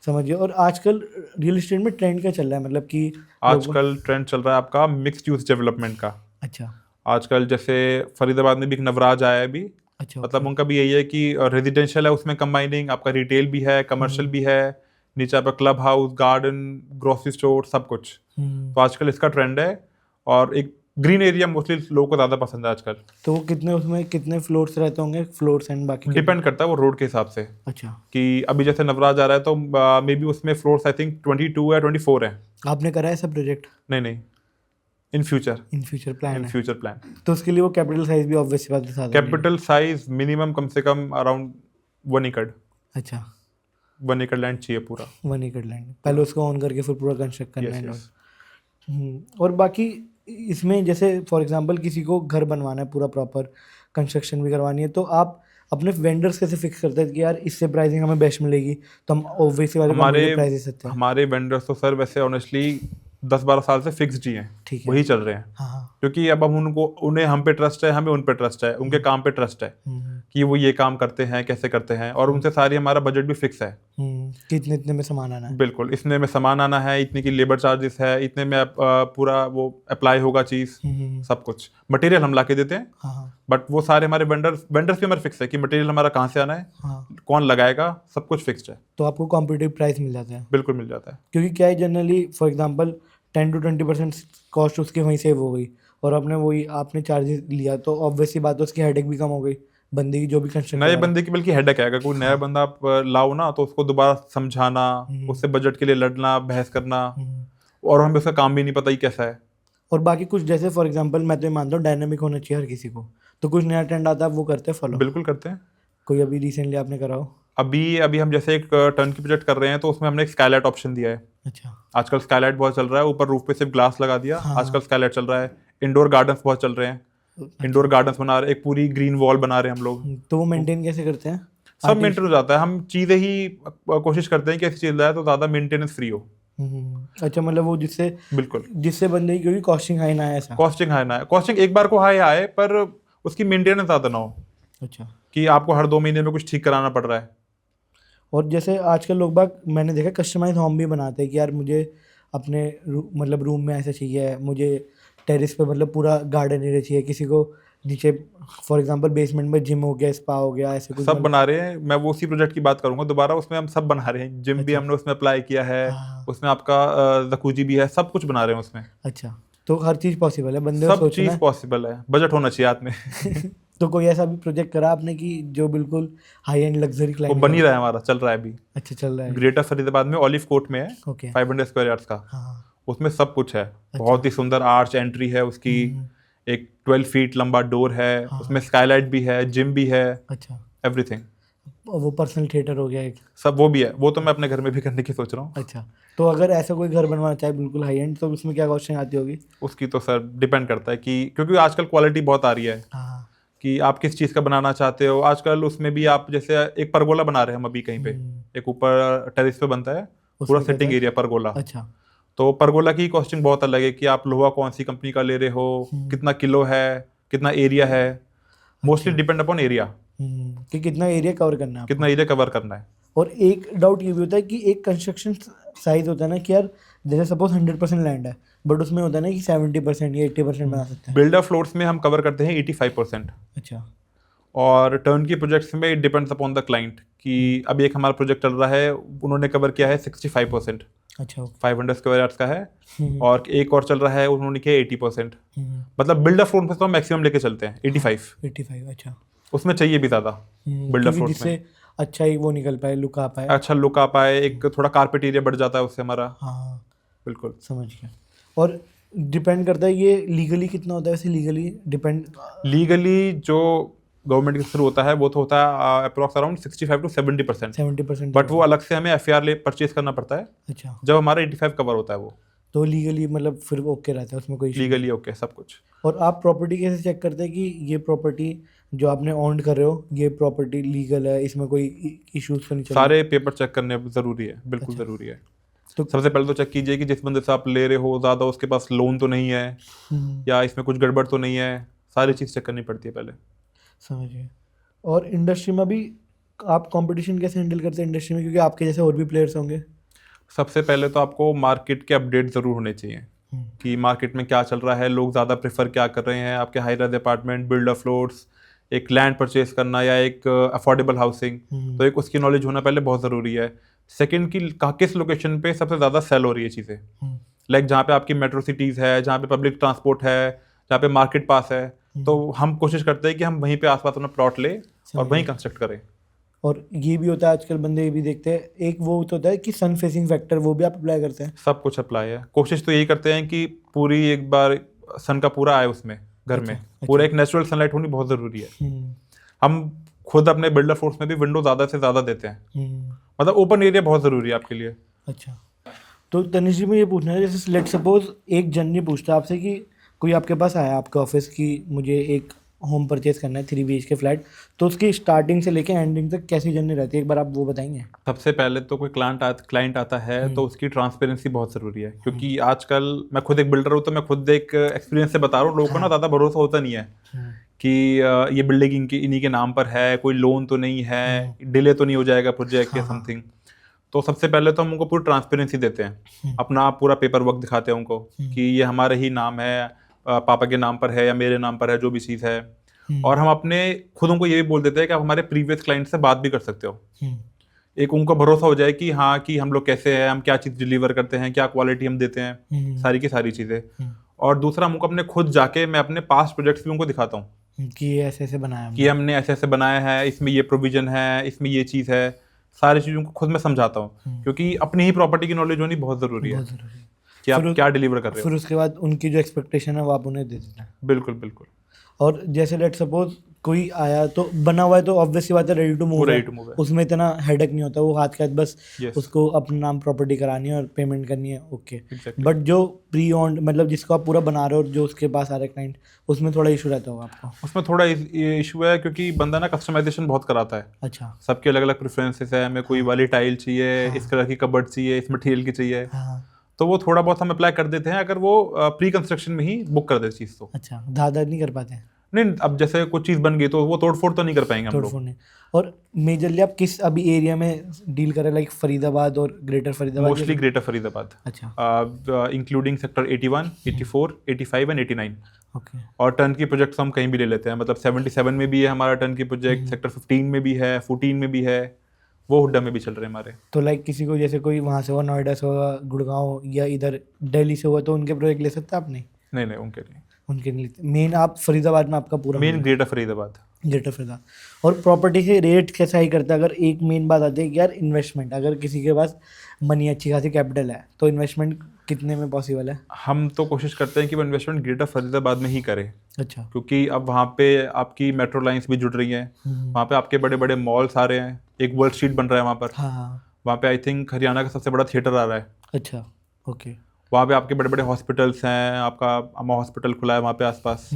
Speaker 1: समझिए। और आजकल रियल एस्टेट में ट्रेंड क्या चल रहा है, मतलब कि
Speaker 2: आजकल ट्रेंड चल रहा है आपका मिक्स्ड यूज डेवलपमेंट का।
Speaker 1: अच्छा
Speaker 2: आजकल जैसे फरीदाबाद में भी एक नवराज आया है अभी,
Speaker 1: अच्छा।
Speaker 2: मतलब उनका भी यही है कि रेजिडेंशियल है, उसमें कंबाइनिंग आपका रिटेल भी है, कमर्शियल भी है, नीचे आपका club house, garden, grocery store, सब कुछ। तो आजकल इसका ट्रेंड है और एक ग्रीन एरिया मोस्टली लोगों को ज़्यादा पसंद है आजकल।
Speaker 1: तो कितने उसमें कितने फ्लोर्स रहते होंगे, फ्लोर्स एंड बाकी
Speaker 2: डिपेंड करता है वो रोड के हिसाब से,
Speaker 1: अच्छा।
Speaker 2: कि अभी जैसे नवराज आ रहा है तो मे बी उसमें फ्लोर्स आई थिंक 22 या 24 है।
Speaker 1: आपने करा है सब प्रोजेक्ट?
Speaker 2: नहीं, इन फ्यूचर
Speaker 1: प्लान है?
Speaker 2: Future plan.
Speaker 1: तो उसके लिए वो कैपिटल साइज भी ऑब्वियस बात है,
Speaker 2: कैपिटल साइज मिनिमम कम से कम अराउंड 1 एकड़।
Speaker 1: अच्छा,
Speaker 2: 1 एकड़ लैंड चाहिए पूरा।
Speaker 1: 1 एकड़ लैंड, पहले उसको ऑन करके फिर पूरा कंस्ट्रक्ट करना
Speaker 2: Yes,
Speaker 1: है।
Speaker 2: yes.
Speaker 1: और बाकी इसमें जैसे फॉर एग्जांपल किसी को घर बनवाना है, पूरा प्रॉपर कंस्ट्रक्शन भी करवानी है, तो आप अपने वेंडर्स कैसे फिक्स करते हैं कि यार इससे प्राइसिंग हमें बेस्ट मिलेगी तो हम ऑब्वियसली वाले
Speaker 2: हमारे
Speaker 1: प्राइसेस देते हैं?
Speaker 2: हमारे वेंडर्स तो सर वैसे ऑनेस्टली 10-12 साल से फिक्स्ड ही हैं,
Speaker 1: ठीक है।
Speaker 2: वही चल रहे हैं।
Speaker 1: हाँ हाँ।
Speaker 2: क्योंकि अब हम उन्हें हम पे ट्रस्ट है, हमें उन पे ट्रस्ट है, उनके काम पे ट्रस्ट है कि वो ये काम करते हैं, कैसे करते हैं, और उनसे सारी हमारा बजट भी फिक्स है
Speaker 1: कि इतने में सामान आना है।
Speaker 2: बिल्कुल, इतने में सामान आना है, इतने की लेबर चार्जेस है, इतने में पूरा वो अप्लाई होगा चीज़, सब कुछ। मटेरियल हम ला के देते हैं,
Speaker 1: हाँ
Speaker 2: बट वो सारे हमारे वेंडर्स भी हमारे फिक्स है कि मटेरियल हमारा कहाँ से आना है,
Speaker 1: हाँ।
Speaker 2: कौन लगाएगा, सब कुछ फिक्स्ड है।
Speaker 1: तो आपको कॉम्पिटिटिव प्राइस मिल जाता है?
Speaker 2: बिल्कुल मिल जाता है।
Speaker 1: क्योंकि क्या है, generally for example 10 to 20% cost उसकी वहीं सेव हो गई और आपने चार्जेस लिया तो ऑब्वियसली बात है उसकी हेडेक भी कम हो गई, बंदे की जो भी कंस्ट्रक्ट
Speaker 2: नए बंदे की बल्कि हेडेक है, अगर कोई नया बंदा आप लाओ ना तो उसको दोबारा समझाना, उससे बजट के लिए लड़ना, बहस करना, और हमें उसका काम भी नहीं पता ही कैसा है।
Speaker 1: और बाकी कुछ जैसे फॉर एग्जांपल मैं तो ये मानता हूँ डायनामिक होना चाहिए हर किसी को, तो कुछ नया ट्रेंड आता है वो करते हैं फॉलो?
Speaker 2: बिल्कुल करते हैं।
Speaker 1: कोई अभी रिसेंटली आपने करा हो?
Speaker 2: अभी हम जैसे एक टर्न की प्रोजेक्ट कर रहे हैं तो उसमें हमने एक स्काईलाइट ऑप्शन दिया है।
Speaker 1: अच्छा।
Speaker 2: आजकल स्काईलाइट बहुत चल रहा है, ऊपर रूफ पे सिर्फ ग्लास लगा दिया, आजकल स्काईलाइट चल रहा है। इंडोर गार्डन्स बहुत चल रहे हैं, इंडोर गार्डन्स बना रहे हैं, एक पूरी ग्रीन वॉल बना रहे हैं हम लोग।
Speaker 1: तो वो मेंटेन कैसे करते हैं?
Speaker 2: सब मेंटेन हो जाता है, हम चीज़ें ही कोशिश करते हैं कि ऐसी चीज़ लाए तो ज़्यादा मेंटेनेंस फ्री हो।
Speaker 1: अच्छा, मतलब वो
Speaker 2: बिल्कुल,
Speaker 1: जिससे बंदे की क्योंकि कॉस्टिंग हाई ना है ऐसा?
Speaker 2: कॉस्टिंग हाई ना है, कॉस्टिंग एक बार को हाई आए पर उसकी मेंटेनेंस ज़्यादा ना हो।
Speaker 1: अच्छा।
Speaker 2: कि आपको हर 2 महीने में कुछ ठीक कराना पड़ रहा है।
Speaker 1: और जैसे आजकल लोग बाग मैंने देखा कस्टमाइज होम भी बनाते हैं कि यार मुझे मतलब रूम में ऐसा चाहिए, मुझे टेरेस पे मतलब पूरा गार्डन एरिया चाहिए, किसी को नीचे फॉर एग्जांपल बेसमेंट में जिम हो गया, स्पा हो गया, ऐसे कुछ
Speaker 2: सब बना रहे हैं। मैं वो उसी प्रोजेक्ट की बात करूंगा दोबारा, उसमें हम सब बना रहे हैं। जिम भी
Speaker 1: अच्छा।
Speaker 2: हमने उसमें अप्लाई किया है,
Speaker 1: हाँ।
Speaker 2: उसमें आपका जकूजी भी है, सब कुछ बना रहे हैं उसमें।
Speaker 1: अच्छा, तो हर चीज़ पॉसिबल है, बंदे को
Speaker 2: सब
Speaker 1: सोचना
Speaker 2: चीज़ पॉसिबल है, बजट होना चाहिए हाथ में।
Speaker 1: है। तो कोई ऐसा भी प्रोजेक्ट करा आपने कि जो बिल्कुल हाई एंड लग्जरी
Speaker 2: वो
Speaker 1: क्लाइंट
Speaker 2: बन ही रहा है, हमारा चल रहा है अभी।
Speaker 1: अच्छा, चल रहा है।
Speaker 2: ग्रेटर फरीदाबाद में ऑलिव कोर्ट में है,
Speaker 1: ओके।
Speaker 2: 500 स्क्वायर यार्ड्स का।
Speaker 1: हाँ।
Speaker 2: उसमें सब कुछ है, बहुत ही सुंदर आर्च एंट्री है उसकी, एक 12 फीट लंबा डोर है,
Speaker 1: हाँ।
Speaker 2: उसमें स्काईलाइट भी है, जिम भी है,
Speaker 1: अच्छा,
Speaker 2: एवरीथिंग।
Speaker 1: और वो पर्सनल थिएटर हो गया एक।
Speaker 2: सब वो भी है, वो तो मैं अपने घर में भी करने की सोच रहा हूँ।
Speaker 1: अच्छा, तो अगर ऐसा कोई घर बनवाना चाहे बिल्कुल हाई एंड, तो उसमें क्या कॉस्टिंग आती होगी?
Speaker 2: उसकी तो सर डिपेंड करता है कि, क्योंकि आजकल क्वालिटी बहुत आ रही है
Speaker 1: हाँ।
Speaker 2: कि आप किस चीज़ का बनाना चाहते हो। आजकल उसमें भी आप जैसे एक परगोला बना रहे हैं हम अभी कहीं पे, एक ऊपर टेरिस पे बनता है पूरा
Speaker 1: उसमें क्या
Speaker 2: सिटिंग
Speaker 1: था?
Speaker 2: Area pergola.
Speaker 1: अच्छा।
Speaker 2: तो परगोला की कॉस्टिंग बहुत अलग है कि आप लोहा कौन सी कंपनी का ले रहे हो, कितना किलो है, कितना एरिया है। मोस्टली डिपेंड अपॉन एरिया,
Speaker 1: कि कितना एरिया कवर करना है
Speaker 2: कितना
Speaker 1: आपको।
Speaker 2: एरिया कवर करना है।
Speaker 1: और एक डाउट ये भी होता है कि एक कंस्ट्रक्शन साइज होता है ना कि यार, जैसे सपोज 100% लैंड है, बट उसमें होता है ना कि 70% या 80% बना सकते हैं।
Speaker 2: बिल्डर फ्लोर्स में हम कवर करते हैं 85%।
Speaker 1: अच्छा।
Speaker 2: और टर्न की प्रोजेक्ट्स में it depends upon the client कि अभी एक हमारा प्रोजेक्ट चल रहा है, उन्होंने कवर किया है 65%,
Speaker 1: अच्छा।
Speaker 2: 500 स्क्वायर यार्ड्स का है। और एक और चल रहा है, उन्होंने किया 80%। मतलब बिल्डर फ्लोर में तो हम मैक्सिमम लेके चलते हैं 85।
Speaker 1: 85। अच्छा।
Speaker 2: उसमें चाहिए भी ज़्यादा बिल्डर
Speaker 1: क्योंकि
Speaker 2: फ्लोर्स
Speaker 1: जिससे
Speaker 2: में,
Speaker 1: अच्छा ही वो निकल पाए, लुक आ पाए।
Speaker 2: अच्छा लुक आ पाए, एक थोड़ा कारपेट एरिया बढ़ जाता है उससे हमारा।
Speaker 1: हाँ,
Speaker 2: बिल्कुल।
Speaker 1: समझ गया। और डिपेंड करता है ये लीगली कितना होता है, वैसे लीगली डिपेंड।
Speaker 2: लीगली जो गवर्नमेंट के थ्रू होता है वो तो होता है अप्रॉक्स अराउंड 65 to 70%।
Speaker 1: 70%।
Speaker 2: बट वो अलग से हमें FAR ले परचेज करना पड़ता है
Speaker 1: अच्छा,
Speaker 2: जब हमारा 85 कवर होता है वो।
Speaker 1: तो लीगली मतलब फिर ओके रहता है, उसमें कोई issue नहीं।
Speaker 2: लीगली ओके सब कुछ।
Speaker 1: और आप प्रॉपर्टी कैसे चेक करते हैं कि ये प्रॉपर्टी जो आपने ऑन कर रहे हो, ये प्रॉपर्टी लीगल है, इसमें कोई इश्यूज तो नहीं चल रहे?
Speaker 2: सारे पेपर चेक करने ज़रूरी है, बिल्कुल
Speaker 1: अच्छा।
Speaker 2: ज़रूरी है।
Speaker 1: तो
Speaker 2: सबसे पहले तो चेक कीजिए कि जिस बंदे से आप ले रहे हो ज़्यादा उसके पास लोन तो नहीं है, या इसमें कुछ गड़बड़ तो नहीं है। सारी चीज़ चेक करनी पड़ती है पहले।
Speaker 1: समझिए। और इंडस्ट्री में भी आप कंपटीशन कैसे हैंडल करते हैं इंडस्ट्री में, क्योंकि आपके जैसे और भी प्लेयर्स होंगे?
Speaker 2: सबसे पहले तो आपको मार्केट के अपडेट ज़रूर होने चाहिए कि मार्केट में क्या चल रहा है, लोग ज़्यादा प्रेफर क्या कर रहे हैं। आपके high rise apartment, builder floors, एक लैंड परचेज करना या एक अफोर्डेबल हाउसिंग, तो एक उसकी नॉलेज होना पहले बहुत ज़रूरी है। सेकंड की किस लोकेशन पे सबसे ज़्यादा सेल हो रही है चीज़ें, लाइक जहाँ पे आपकी मेट्रो सिटीज़ है, जहाँ पे पब्लिक ट्रांसपोर्ट है, जहाँ पे मार्केट पास है, तो हम कोशिश करते हैं कि हम वहीं पे आसपास अपना प्लॉट लें और वहीं कंस्ट्रक्ट करें।
Speaker 1: और ये भी होता है आजकल बंदे ये भी देखते हैं, एक वो तो होता है कि सन फेसिंग फैक्टर, वो भी आप अप्लाई करते हैं?
Speaker 2: सब कुछ अप्लाई है। कोशिश तो यही करते हैं कि पूरी एक बार सन का पूरा आए उसमें घर में। पूरा एक नेचुरल सनलाइट होनी बहुत ज़रूरी है। हम खुद अपने बिल्डर फोर्स में भी विंडो ज़्यादा से ज़्यादा देते हैं, मतलब ओपन एरिया बहुत ज़रूरी है आपके लिए।
Speaker 1: अच्छा, तो तनिष जी, में ये पूछना है, जैसे लेट सपोज एक जन ये पूछता है आपसे कि कोई आपके पास आया आपके ऑफिस की, मुझे एक होम परचेज करना है 3 BHK फ्लैट, तो उसकी स्टार्टिंग से लेके एंडिंग तक कैसी जर्नी रहती है, एक बार आप वो बताएंगे?
Speaker 2: सबसे पहले तो कोई क्लाइंट आता है तो उसकी ट्रांसपेरेंसी बहुत ज़रूरी है, क्योंकि आजकल मैं खुद एक बिल्डर हूँ तो मैं खुद एक एक्सपीरियंस से बता रहा हूँ, लोगों को ना ज़्यादा भरोसा होता नहीं है कि ये बिल्डिंग इन्हीं के नाम पर है, कोई लोन तो नहीं है, डिले तो नहीं हो जाएगा प्रोजेक्ट या समथिंग। तो सबसे पहले तो हम उनको पूरी ट्रांसपेरेंसी देते हैं, अपना पूरा पेपर वर्क दिखाते हैं उनको कि ये हमारे ही नाम है, पापा के नाम पर है या मेरे नाम पर है, जो भी चीज़ है। और हम अपने खुद उनको ये भी बोल देते हैं कि आप हमारे प्रीवियस क्लाइंट से बात भी कर सकते हो, एक उनको भरोसा हो जाए कि हाँ कि हम लोग कैसे हैं, हम क्या चीज़ डिलीवर करते हैं, क्या क्वालिटी हम देते हैं, सारी की सारी चीज़ें। और दूसरा उनको अपने खुद जाके मैं अपने पास्ट प्रोजेक्ट्स भी उनको दिखाता हूँ
Speaker 1: कि ये ऐसे ऐसे बनाया
Speaker 2: कि हमने ऐसे ऐसे बनाया है, इसमें ये प्रोविजन है, इसमें ये चीज़ है। सारी चीज़ों को खुद मैं समझाता हूँ, क्योंकि अपनी ही प्रॉपर्टी की नॉलेज होनी बहुत ज़रूरी है कि आप क्या डिलीवर कर रहे हो।
Speaker 1: फिर उसके बाद उनकी जो एक्सपेक्टेशन है वो आप उन्हें दे देते हैं।
Speaker 2: बिल्कुल बिल्कुल।
Speaker 1: और जैसे लेट सपोज कोई आया तो बना हुआ है, तो ऑब्वियस सी बात है, रेडी टू मूव है, उसमें इतना हेडेक नहीं होता, वो हाथ के हाथ बस उसको अपना नाम प्रॉपर्टी करानी है और पेमेंट करनी है, ओके। बट जो प्री ऑन्ड, मतलब जिसको आप पूरा बना रहे हो, जो उसके पास आ रहा है क्लाइंट, उसमें थोड़ा इशू रहता होगा आपको?
Speaker 2: उसमें थोड़ा इशू है क्योंकि बंदा ना कस्टमाइजेशन बहुत कराता है।
Speaker 1: अच्छा।
Speaker 2: सबके अलग अलग प्रेफरेंसेस है, हमें कोई वाली टाइल चाहिए, इस कलर की कबर्ड चाहिए, इस मटेरियल की चाहिए, तो वो थोड़ा बहुत हम अप्लाई कर देते हैं अगर वो प्री कंस्ट्रक्शन में ही बुक कर दे चीज़ तो।
Speaker 1: अच्छा, ज़्यादा नहीं कर पाते हैं?
Speaker 2: नहीं, अब जैसे कुछ चीज़ बन गई तो वो तोड़ फोड़ तो नहीं कर पाएंगे हम लोग।
Speaker 1: तोड़फोड़ नहीं। और मेजरली आप किस अभी एरिया में डील कर रहे हैं, लाइक फरीदाबाद और greater Faridabad?
Speaker 2: Mostly greater Faridabad,
Speaker 1: अच्छा,
Speaker 2: इंक्लूडिंग सेक्टर 81, 84, 85 एंड 89।
Speaker 1: ओके।
Speaker 2: और टर्न की प्रोजेक्ट्स हम कहीं भी ले लेते हैं, मतलब 77 में भी है हमारा टर्न की प्रोजेक्ट, सेक्टर 15 में भी है, 14 में भी है, वो हुड्डा में भी चल रहे हैं हमारे।
Speaker 1: तो लाइक किसी को जैसे कोई वहाँ से हुआ, नोएडा से हुआ, गुड़गांव या इधर दिल्ली से हुआ, तो उनके प्रोजेक्ट ले सकते हैं आप? नहीं,
Speaker 2: नहीं नहीं, उनके नहीं।
Speaker 1: उनके नहीं लेते। मेन आप फरीदाबाद में आपका पूरा
Speaker 2: main greater Faridabad.
Speaker 1: Greater Faridabad. और प्रॉपर्टी के रेट कैसा ही करता है? अगर एक मेन बात आती है कि यार इन्वेस्टमेंट, अगर किसी के पास मनी, अच्छी खासी कैपिटल है, तो इन्वेस्टमेंट कितने में पॉसिबल है?
Speaker 2: हम तो कोशिश करते हैं कि वो इन्वेस्टमेंट ग्रेटर फरीदाबाद में ही करें,
Speaker 1: अच्छा।
Speaker 2: क्योंकि अब वहाँ पे आपकी मेट्रो लाइंस भी जुड़ रही हैं, वहाँ पे आपके बड़े बड़े मॉल्स आ रहे हैं, एक वर्ल्ड स्ट्रीट बन रहा है वहाँ पर।
Speaker 1: हाँ हाँ।
Speaker 2: वहाँ पे आई थिंक हरियाणा का सबसे बड़ा थिएटर आ रहा है।
Speaker 1: अच्छा, ओके।
Speaker 2: वहाँ पे आपके बड़े बड़े हॉस्पिटल्स हैं, आपका अम्मा हॉस्पिटल खुला है वहाँ पे आसपास।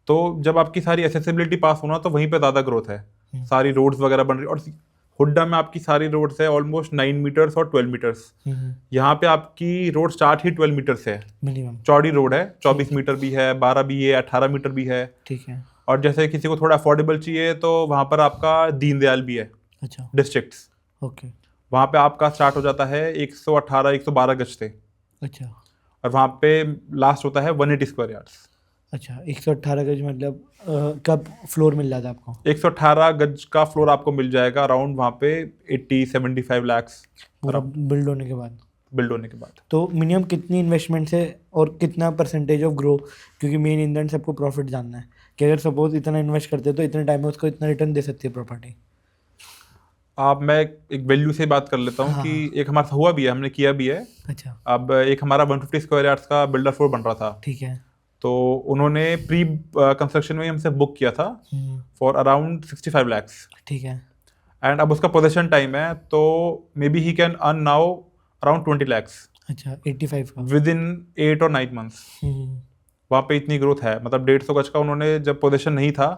Speaker 2: तो जब आपकी सारी एसेसिबिलिटी पास होना, तो वहीं पे ज़्यादा ग्रोथ है। सारी रोड्स वगैरह बन रही, और हुड्डा में आपकी सारी रोड्स है ऑलमोस्ट 9 मीटर्स और 12 मीटर्स। यहाँ पे आपकी रोड स्टार्ट ही 12 मीटर से है,
Speaker 1: मिनिमम।
Speaker 2: चौड़ी रोड है, 24 मीटर भी है, 12 भी है, 18 मीटर भी है।
Speaker 1: ठीक है।
Speaker 2: और जैसे किसी को थोड़ा अफोर्डेबल चाहिए, तो वहाँ पर आपका दीनदयाल भी है।
Speaker 1: अच्छा,
Speaker 2: डिस्ट्रिक्ट्स,
Speaker 1: ओके।
Speaker 2: वहाँ पे आपका स्टार्ट हो जाता है 118 112 गज से,
Speaker 1: अच्छा।
Speaker 2: और वहाँ पे लास्ट होता है 180 स्क्वायर यार्ड्स।
Speaker 1: अच्छा, 118 गज मतलब कब फ्लोर मिल जाता है आपको?
Speaker 2: 118 गज का फ्लोर आपको मिल जाएगा अराउंड वहाँ पे 80-75 लाख
Speaker 1: पूरा बिल्ड होने के बाद?
Speaker 2: बिल्ड होने के बाद।
Speaker 1: तो मिनिमम कितनी इन्वेस्टमेंट से और कितना परसेंटेज ऑफ ग्रो? क्योंकि मेन इंधन सबको प्रॉफिट जानना है कि अगर सपोज इतना इन्वेस्ट करते हैं तो इतने टाइम में उसको इतना रिटर्न दे सकती है प्रॉपर्टी।
Speaker 2: मैं एक वैल्यू से बात कर लेता हूँ कि एक हमारा हुआ भी है, हमने किया भी है।
Speaker 1: अच्छा,
Speaker 2: अब एक हमारा 150 स्क्वायर यार्ड्स का बिल्डर फ्लोर बन रहा था,
Speaker 1: ठीक है।
Speaker 2: तो उन्होंने प्री कंस्ट्रक्शन में ही हमसे बुक किया था फॉर अराउंड 65 लाख।
Speaker 1: ठीक है।
Speaker 2: एंड अब उसका पोजेशन टाइम है, तो may be he can earn now around 20 lakh
Speaker 1: अच्छा, 85 का
Speaker 2: विद इन 8 और 9 मंथ्स। वहाँ पे इतनी ग्रोथ है, मतलब 150 गज का उन्होंने जब पोजेशन नहीं था,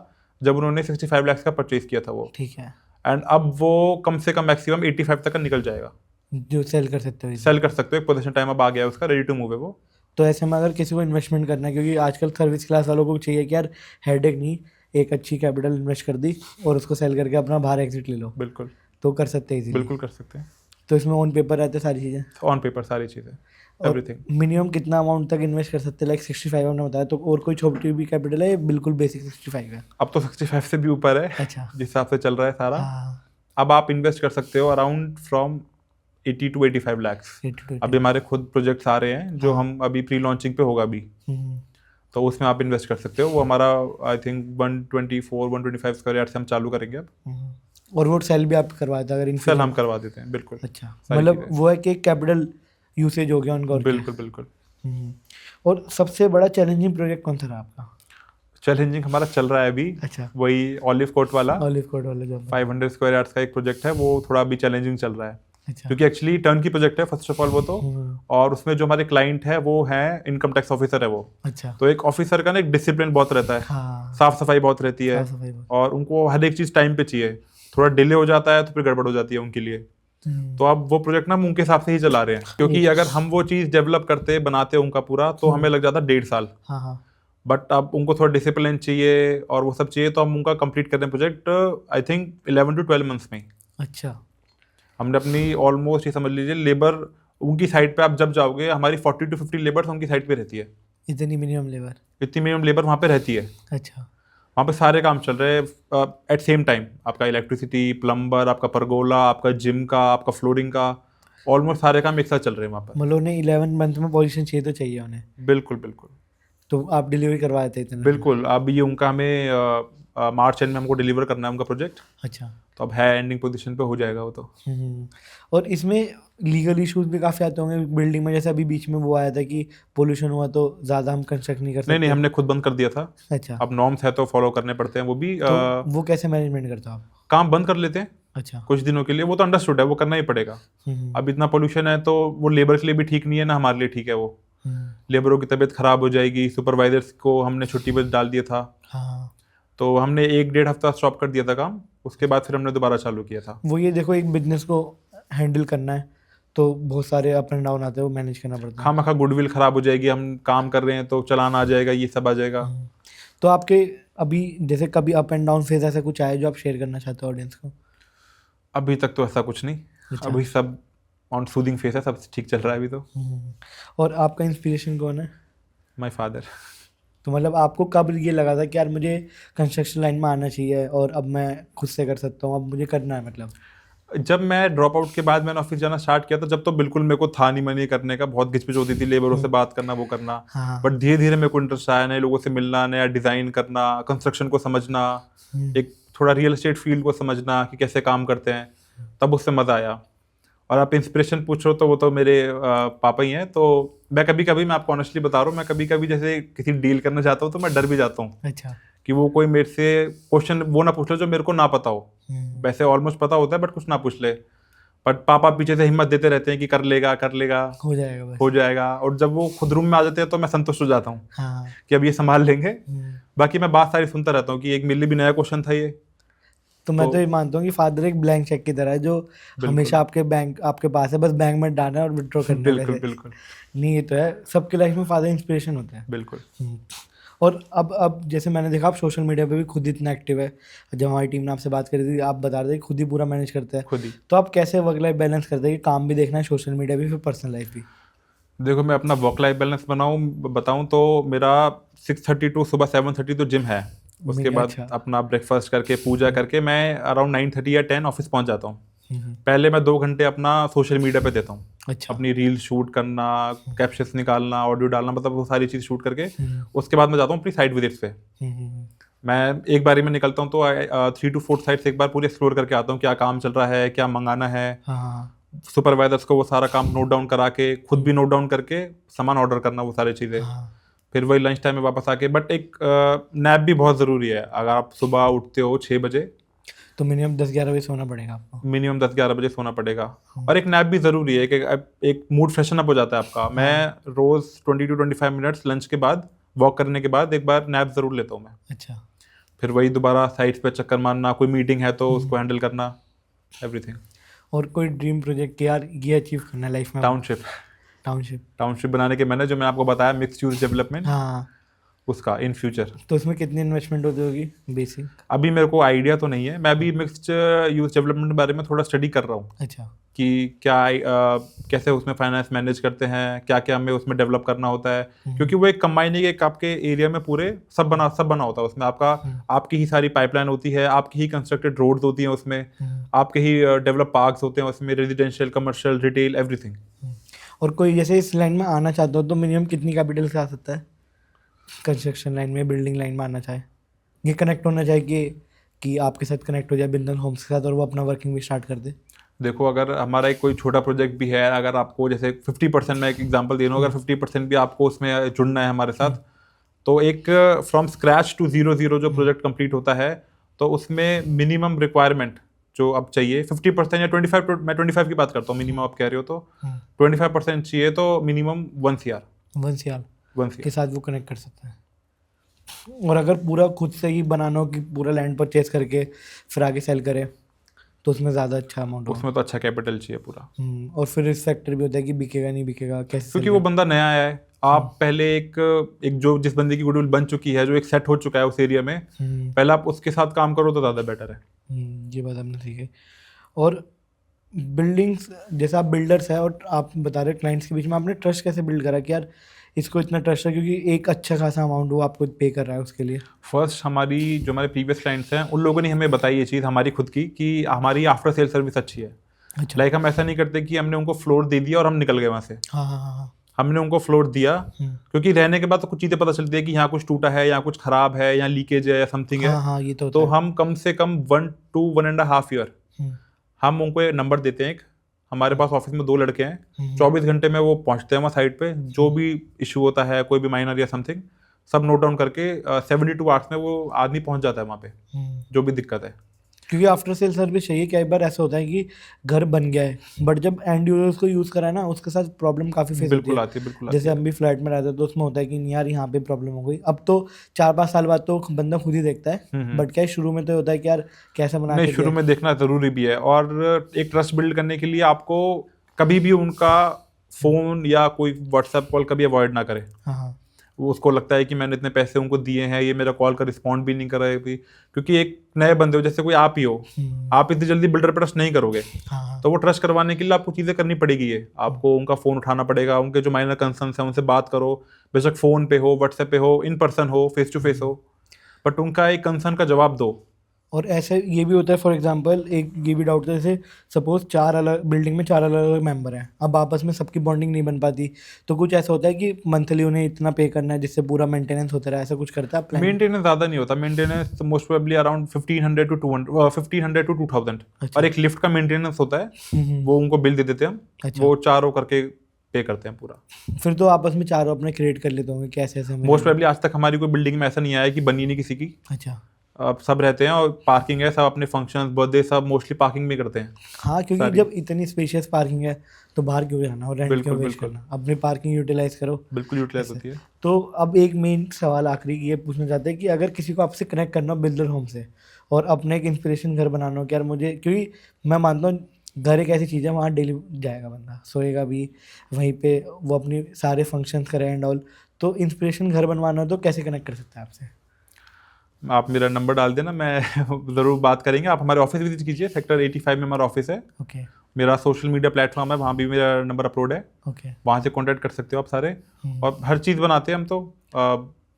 Speaker 2: जब उन्होंने 65 लाख का परचेज किया था वो।
Speaker 1: ठीक है।
Speaker 2: एंड अब वो कम से कम मैक्सिमम 85 तक का निकल जाएगा,
Speaker 1: जो सेल कर सकते हो?
Speaker 2: सेल कर सकते हो, एक पोजीशन टाइम अब आ गया है उसका, रेडी टू मूव है वो।
Speaker 1: तो ऐसे में अगर किसी को इन्वेस्टमेंट करना है, क्योंकि आजकल सर्विस क्लास वालों को चाहिए कि यार हेडेक नहीं, एक अच्छी कैपिटल इन्वेस्ट कर दी और उसको सेल करके अपना बाहर एग्जिट ले लो,
Speaker 2: बिल्कुल
Speaker 1: तो कर सकते हैं इजीली?
Speaker 2: बिल्कुल कर सकते हैं।
Speaker 1: तो इसमें ऑन पेपर रहते हैं सारी चीज़ें?
Speaker 2: ऑन पेपर सारी चीज़ें, एवरीथिंग।
Speaker 1: मिनिमम कितना अमाउंट तक इन्वेस्ट कर सकते हैं? लाइक 65 हमने बताया, तो और कोई छोटी भी कैपिटल है, बिल्कुल बेसिक 65 है?
Speaker 2: अब तो 65 से भी ऊपर है।
Speaker 1: अच्छा,
Speaker 2: जिस हिसाब से चल रहा है सारा।
Speaker 1: हाँ।
Speaker 2: अब आप इन्वेस्ट कर सकते हो अराउंड फ्रॉम 80 to 85 लाख। अभी हमारे खुद प्रोजेक्ट्स आ रहे हैं जो हम अभी प्री लॉन्चिंग पे होगा अभी, तो उसमें आप इन्वेस्ट कर सकते हो। वो हमारा आई थिंक 124-125 स्क्वायर यार्ड से हम चालू करेंगे अब।
Speaker 1: और वो सेल भी आप करवा देते हैं अगर
Speaker 2: सेल हम करवा देते हैं, बिल्कुल।
Speaker 1: अच्छा,
Speaker 2: सारी
Speaker 1: मतलब
Speaker 2: चीज़ें।
Speaker 1: वो है कि कैपिटल यूसेज हो गया उनका, और क्या?
Speaker 2: बिल्कुल बिल्कुल।
Speaker 1: और सबसे बड़ा चैलेंजिंग प्रोजेक्ट कौन सा रहा आपका?
Speaker 2: चैलेंजिंग हमारा चल रहा है अभी,
Speaker 1: अच्छा,
Speaker 2: वही ऑलिव कोर्ट वाला,
Speaker 1: ऑलिव कोर्ट वाला जो
Speaker 2: 500 स्क्वायर यार्ड्स का एक प्रोजेक्ट है, वो थोड़ा अभी चैलेंजिंग चल रहा है।
Speaker 1: अच्छा,
Speaker 2: क्योंकि एक्चुअली टर्न की प्रोजेक्ट है फर्स्ट ऑफ ऑल वो तो, और उसमें जो हमारे क्लाइंट है वो है इनकम टैक्स ऑफिसर है वो।
Speaker 1: अच्छा,
Speaker 2: तो एक ऑफिसर का ना एक डिसिप्लिन बहुत रहता है,
Speaker 1: हाँ,
Speaker 2: साफ सफाई बहुत रहती है,
Speaker 1: साफ सफाई बहुत।
Speaker 2: और उनको हर एक चीज़ टाइम पे चाहिए। थोड़ा डिले हो जाता है तो फिर गड़बड़ हो जाती है उनके लिए। तो अब वो प्रोजेक्ट ना हम उनके हिसाब से ही चला रहे हैं, क्योंकि अगर हम वो चीज़ डेवलप करते बनाते उनका पूरा, तो हमें लग जाता 1.5 साल।
Speaker 1: हाँ हाँ।
Speaker 2: बट अब उनको थोड़ा डिसिप्लिन चाहिए और वो सब चाहिए, तो हम उनका कंप्लीट कर रहे हैं project I think 11 to 12 months में।
Speaker 1: अच्छा,
Speaker 2: हमने अपनी ऑलमोस्ट ये समझ लीजिए लेबर उनकी साइड पे आप जब जाओगे, हमारी 40 to 50 लेबर्स उनकी साइड पे रहती है।
Speaker 1: इतनी मिनिमम लेबर?
Speaker 2: इतनी मिनिमम लेबर वहाँ पे रहती है।
Speaker 1: अच्छा,
Speaker 2: वहाँ पे सारे काम चल रहे हैं एट सेम टाइम। आपका इलेक्ट्रिसिटी, प्लम्बर, आपका परगोला, आपका जिम का, आपका फ्लोरिंग का, ऑलमोस्ट सारे काम एक साथ चल रहे हैं वहाँ पर।
Speaker 1: मतलब उन्हें 11 मंथ में पोजीशन चाहिए तो चाहिए उन्हें?
Speaker 2: बिल्कुल बिल्कुल।
Speaker 1: तो आप डिलीवरी करवा देते इतने?
Speaker 2: बिल्कुल। अब ये उनका हमें मार्च एंड में हमको डिलीवर करना है उनका प्रोजेक्ट।
Speaker 1: अच्छा,
Speaker 2: तो अब है एंडिंग पोजीशन पे हो जाएगा वो तो।
Speaker 1: और इसमें लीगल इश्यूज भी काफ़ी आते होंगे बिल्डिंग में, जैसे अभी बीच में वो आया था कि पोल्यूशन हुआ तो ज़्यादा हम कंस्ट्रक्ट नहीं कर सकते?
Speaker 2: नहीं, हमने खुद बंद कर दिया था।
Speaker 1: अच्छा,
Speaker 2: अब नॉर्म्स है तो फॉलो करने पड़ते हैं वो भी।
Speaker 1: तो वो कैसे मैनेजमेंट करते हो आप?
Speaker 2: काम बंद कर लेते हैं
Speaker 1: अच्छा,
Speaker 2: कुछ दिनों के लिए, वो तो अंडरस्टूड है, वो करना ही पड़ेगा। अब इतना पोल्यूशन है तो वो लेबर के लिए भी ठीक नहीं है ना, हमारे लिए ठीक है वो। लेबरों की तबीयत खराब हो जाएगी। सुपरवाइजर्स को हमने छुट्टी पर डाल दिया था।
Speaker 1: हाँ,
Speaker 2: तो हमने 1-1.5 हफ्ता स्टॉप कर दिया था काम, उसके बाद फिर हमने दोबारा चालू किया था।
Speaker 1: वो ये देखो, एक बिजनेस को हैंडल करना है तो बहुत सारे अप एंड डाउन आते हैं, वो मैनेज करना पड़ता है।
Speaker 2: खामखा गुडविल खराब हो जाएगी, हम काम कर रहे हैं तो चलान आ जाएगा, ये सब आ जाएगा।
Speaker 1: तो आपके अभी जैसे कभी अप एंड डाउन फेज ऐसा कुछ आया जो आप शेयर करना चाहते हो ऑडियंस को?
Speaker 2: अभी तक तो ऐसा कुछ नहीं,
Speaker 1: अच्छा।
Speaker 2: अभी सब ऑन सूदिंग फेस है, सब ठीक चल रहा है अभी तो।
Speaker 1: और आपका इंस्पिरेशन कौन है?
Speaker 2: My father.
Speaker 1: तो मतलब आपको कब ये लगा था कि यार मुझे कंस्ट्रक्शन लाइन में आना चाहिए और अब मैं खुद से कर सकता हूँ, अब मुझे करना है मतलब?
Speaker 2: जब मैं ड्रॉप आउट के बाद मैंने ऑफिस जाना स्टार्ट किया था, जब तो बिल्कुल मेरे को था नहीं मनी करने का, बहुत घिचपिच होती थी लेबरों से बात करना, वो करना।
Speaker 1: हाँ।
Speaker 2: बट धीरे धीरे मेरे को इंटरेस्ट आया, नए लोगों से मिलना, नया डिज़ाइन करना, कंस्ट्रक्शन को समझना, एक थोड़ा रियल एस्टेट फील्ड को समझना कि कैसे काम करते हैं, तब उससे मज़ा आया। और आप इंस्पिरेशन पूछ रहे हो तो वो तो मेरे पापा ही हैं। तो मैं कभी कभी, मैं आपको ऑनेस्टली बता रहा हूँ, मैं कभी कभी जैसे किसी डील करना चाहता हूँ तो मैं डर भी जाता हूँ
Speaker 1: अच्छा।
Speaker 2: कि वो कोई मेरे से क्वेश्चन वो ना पूछ ले जो मेरे को ना पता हो। वैसे ऑलमोस्ट पता होता है बट कुछ ना पूछ ले, बट पापा पीछे से हिम्मत देते रहते हैं कि कर लेगा कर लेगा,
Speaker 1: हो जाएगा बस।
Speaker 2: हो जाएगा। और जब वो खुद रूम में आ जाते हैं तो मैं संतुष्ट हो जाता हूँ
Speaker 1: हाँ।
Speaker 2: कि अब ये संभाल लेंगे। बाकी मैं बात सारी सुनता रहता हूँ कि एक मेरे लिए भी नया क्वेश्चन था ये।
Speaker 1: तो मैं तो ये मानता हूँ कि फादर एक ब्लैंक चेक की तरह है जो हमेशा आपके पास है, बस बैंक में डालना है और विड्रॉ करना है
Speaker 2: बिल्कुल
Speaker 1: पैसे।
Speaker 2: बिल्कुल
Speaker 1: नहीं, ये तो है, सबके लाइफ में फादर इंस्पिरेशन होता है।
Speaker 2: बिल्कुल।
Speaker 1: और अब जैसे मैंने देखा आप सोशल मीडिया पे भी खुद इतना एक्टिव है, जब हमारी टीम ने आपसे बात करी थी आप बता रहे थे खुद ही पूरा मैनेज करते हैं,
Speaker 2: खुद ही।
Speaker 1: तो आप कैसे वर्क लाइफ बैलेंस करते हैं कि काम भी देखना है, सोशल मीडिया भी, फिर पर्सनल लाइफ भी?
Speaker 2: देखो, मैं अपना वर्क लाइफ बैलेंस बताऊं तो मेरा 6:30 टू सुबह 7:30 तो जिम है। उसके बाद
Speaker 1: अच्छा।
Speaker 2: अपना ब्रेकफास्ट करके पूजा करके मैं अराउंड 9:30 या 10 ऑफिस पहुंच जाता हूँ। पहले मैं 2 घंटे अपना सोशल मीडिया पे देता हूँ।
Speaker 1: अच्छा।
Speaker 2: अपनी रील शूट करना, कैप्शंस निकालना, ऑडियो डालना, मतलब वो सारी चीज़ शूट करके उसके बाद मैं जाता हूँ अपनी साइट विजिट्स पे। मैं एक बारी में निकलता हूँ तो 3 to 4 साइट्स एक बार पूरी एक्सप्लोर करके आता हूँ, क्या काम चल रहा है, क्या मंगाना है। सुपरवाइजर्स को वो सारा काम नोट डाउन करा के, खुद भी नोट डाउन करके सामान ऑर्डर करना, वो सारी चीज़ें। फिर वही लंच टाइम में वापस आके, बट एक नैप भी बहुत ज़रूरी है। अगर आप सुबह उठते हो 6 बजे
Speaker 1: तो मिनिमम 10-11 बजे सोना पड़ेगा आपको।
Speaker 2: मिनिमम 10-11 बजे सोना पड़ेगा। और एक नैप भी ज़रूरी है कि एक मूड फ्रेशन अप हो जाता है आपका। मैं रोज़ 20 to 25 मिनट्स लंच के बाद, वॉक करने के बाद एक बार नैप ज़रूर लेता हूँ मैं।
Speaker 1: अच्छा।
Speaker 2: फिर वही दोबारा साइट्स पे चक्कर मारना, कोई मीटिंग है तो उसको हैंडल करना, एवरीथिंग।
Speaker 1: और कोई ड्रीम प्रोजेक्ट यार ये अचीव करना है लाइफ में?
Speaker 2: टाउनशिप बनाने के मैंने, जो मैं आपको बताया, मिक्स यूज डेवलपमेंट,
Speaker 1: हाँ।
Speaker 2: उसका इन फ्यूचर।
Speaker 1: तो उसमें कितनी इन्वेस्टमेंट होती होगी बेसिक?
Speaker 2: अभी मेरे को आइडिया तो नहीं है, मैं अभी मिक्स्ड यूज डेवलपमेंट के बारे में थोड़ा स्टडी कर रहा हूँ।
Speaker 1: अच्छा।
Speaker 2: कि क्या कैसे उसमें फाइनेंस मैनेज करते हैं, क्या क्या हमें उसमें डेवलप करना होता है। क्योंकि वो एक कंबाइनिंग, एक आपके एरिया में पूरे सब बना होता है उसमें। आपकी ही सारी पाइपलाइन होती है, आपकी ही कंस्ट्रक्टेड रोड्स होती हैं उसमें, आपके ही डेवलप पार्क्स होते हैं उसमें, रेजिडेंशियल, कमर्शियल, रिटेल, एवरीथिंग।
Speaker 1: और कोई जैसे इस लाइन में आना चाहता हो तो मिनिमम कितनी कैपिटल से आ सकता है कंस्ट्रक्शन लाइन में, बिल्डिंग लाइन में आना चाहे? ये कनेक्ट होना चाहिए कि आपके साथ कनेक्ट हो जाए बिंदल होम्स के साथ और वो अपना वर्किंग भी स्टार्ट कर दे?
Speaker 2: देखो, अगर हमारा एक कोई छोटा प्रोजेक्ट भी है, अगर आपको जैसे 50%, मैं एक एग्जांपल दे रहा हूँ, अगर 50% भी आपको उसमें जुड़ना है हमारे साथ, तो एक फ्रॉम स्क्रैच टू 0 जो प्रोजेक्ट कंप्लीट होता है, तो उसमें मिनिमम रिक्वायरमेंट जो अब चाहिए 50% या 25, मैं 25 की बात करता हूँ, मिनिमम आप कह रहे हो तो 25% चाहिए, तो मिनिमम 1 CR
Speaker 1: के साथ वो कनेक्ट कर सकते हैं। और अगर पूरा खुद से ही बनाना हो कि पूरा लैंड परचेज करके फिर आगे सेल करे, तो उसमें ज़्यादा अच्छा अमाउंट
Speaker 2: उसमें तो अच्छा कैपिटल चाहिए पूरा।
Speaker 1: और फिर इस फैक्टर भी होता है कि बिकेगा नहीं बिकेगा कैसे,
Speaker 2: क्योंकि वो बंदा नया आया है। आप पहले एक जो जिस बंदे की गुडविल बन चुकी है, जो एक सेट हो चुका है उस एरिया में, पहले आप उसके साथ काम करो तो ज़्यादा बेटर है।
Speaker 1: ये बात आपने ठीक है। और बिल्डिंग्स, जैसे आप बिल्डर्स हैं और आप बता रहे क्लाइंट्स के बीच में आपने ट्रस्ट कैसे बिल्ड करा कि यार इसको इतना ट्रस्ट है, क्योंकि एक अच्छा खासा अमाउंट वो आपको पे कर रहा है उसके लिए?
Speaker 2: फर्स्ट, हमारे प्रीवियस क्लाइंट्स हैं, उन लोगों ने हमें बताई ये चीज़ हमारी खुद की, कि हमारी आफ्टर सेल सर्विस अच्छी है।
Speaker 1: अच्छा।
Speaker 2: लाइक हम ऐसा नहीं करते कि हमने उनको फ्लोर दे दिया और हम निकल गए वहाँ से।
Speaker 1: हाँ।
Speaker 2: हमने उनको फ्लोर दिया, क्योंकि रहने के बाद तो कुछ चीज़ें पता चलती है कि यहाँ कुछ टूटा है, यहाँ कुछ खराब है, यहाँ लीकेज है या समथिंग है।
Speaker 1: हाँ, ये तो
Speaker 2: तो हम कम से कम 1 to 1.5 ईयर हम उनको एक नंबर देते हैं। हमारे पास ऑफिस में 2 लड़के हैं, 24 घंटे में वो पहुंचते हैं वहाँ साइट पे। जो भी इशू होता है, कोई भी माइनर या समथिंग, सब नोट डाउन करके 72 आवर्स में वो आदमी पहुंच जाता है वहाँ पे, जो भी दिक्कत है।
Speaker 1: क्योंकि आफ्टर सेल सर्विस चाहिए। कई बार ऐसा होता है कि घर बन गया है बट जब एंड यूजर उसको यूज़ करा है ना, उसके साथ प्रॉब्लम काफ़ी फेस होती है।
Speaker 2: बिल्कुल
Speaker 1: जैसे हम भी फ्लैट में रहते हैं तो उसमें होता है कि यार यहाँ पे प्रॉब्लम हो गई। अब तो 4-5 साल बाद तो बंदा खुद ही देखता है, बट क्या शुरू में तो होता है कि यार कैसा बना
Speaker 2: नहीं, शुरू में देखना ज़रूरी भी है। और एक ट्रस्ट बिल्ड करने के लिए आपको कभी भी उनका फ़ोन या कोई व्हाट्सएप कॉल कभी अवॉइड ना करें।
Speaker 1: हाँ।
Speaker 2: वो उसको लगता है कि मैंने इतने पैसे उनको दिए हैं, ये मेरा कॉल का रिस्पॉन्ड भी नहीं कर रहे अभी, क्योंकि एक नए बंदे हो, जैसे कोई आप ही हो, आप इतनी जल्दी बिल्डर पर ट्रस्ट नहीं करोगे।
Speaker 1: हाँ
Speaker 2: तो वो ट्रस्ट करवाने के लिए आपको चीज़ें करनी पड़ेगी, है आपको उनका फ़ोन उठाना पड़ेगा, उनके जो माइनर कंसर्न्स हैं उनसे बात करो, बेशक फ़ोन पे हो, व्हाट्सएप पे हो, इन पर्सन हो, फेस टू फेस हो, बट उनका एक कंसर्न का जवाब दो।
Speaker 1: और ऐसे ये भी होता है, फॉर एग्जांपल एक ये भी डाउट था, जैसे सपोज 4 अलग बिल्डिंग में 4 अलग अलग मेंबर हैं, अब आपस में सबकी बॉन्डिंग नहीं बन पाती, तो कुछ ऐसा होता है कि मंथली उन्हें इतना पे करना है जिससे पूरा मेंटेनेंस होता रहे, ऐसा कुछ करता है प्लान?
Speaker 2: मेंटेनेंस ज़्यादा नहीं होता, maintenance most probably around 1500 to 2000।
Speaker 1: अच्छा।
Speaker 2: और एक लिफ्ट का मेंटेनेंस होता है,
Speaker 1: हम्म।
Speaker 2: वो उनको बिल दे देते हैं हम,
Speaker 1: अच्छा।
Speaker 2: वो चारों करके पे करते हैं पूरा।
Speaker 1: फिर तो आपस में चारों अपने क्रिएट कर लेते होंगे कैसे ऐसे
Speaker 2: मोस्ट प्रोबेबली आज तक हमारी कोई बिल्डिंग में ऐसा नहीं आया कि बनी नहीं किसी की।
Speaker 1: अच्छा।
Speaker 2: अब सब रहते हैं, और पार्किंग है, सब अपने फंक्शंस बर्थडे सब मोस्टली पार्किंग में करते हैं।
Speaker 1: हाँ, क्योंकि
Speaker 2: सारी।
Speaker 1: जब इतनी स्पेशियस पार्किंग है तो बाहर क्यों जाना और रेंट क्यों
Speaker 2: बिल्कुल
Speaker 1: वेस्ट
Speaker 2: बिल्कुल
Speaker 1: करना, अपनी पार्किंग यूटिलाइज करो।
Speaker 2: बिल्कुल यूटिलाइज
Speaker 1: ऐसे।
Speaker 2: होती है।
Speaker 1: तो अब एक मेन सवाल आखिरी ये पूछना चाहते हैं कि अगर किसी को आपसे कनेक्ट करना हो बिल्डर होम से और अपने एक इंस्पिरेशन घर बनाना हो कि यार मुझे, क्योंकि मैं मानता हूँ घर एक ऐसी चीज़ है वहाँ डेली जाएगा बंदा, सोएगा भी वहीं पे, वो अपनी सारे फंक्शंस करे एंड ऑल, तो इंस्पिरेशन घर बनवाना हो तो कैसे कनेक्ट कर सकता है आपसे?
Speaker 2: आप मेरा नंबर डाल देना, मैं ज़रूर बात करेंगे। आप हमारे ऑफिस विजिट कीजिए, सेक्टर 85 में हमारा ऑफिस है।
Speaker 1: ओके।
Speaker 2: मेरा सोशल मीडिया प्लेटफॉर्म है, वहाँ भी मेरा नंबर अपलोड है,
Speaker 1: ओके।
Speaker 2: वहाँ से कांटेक्ट कर सकते हो आप सारे। और हर चीज़ बनाते हैं हम तो।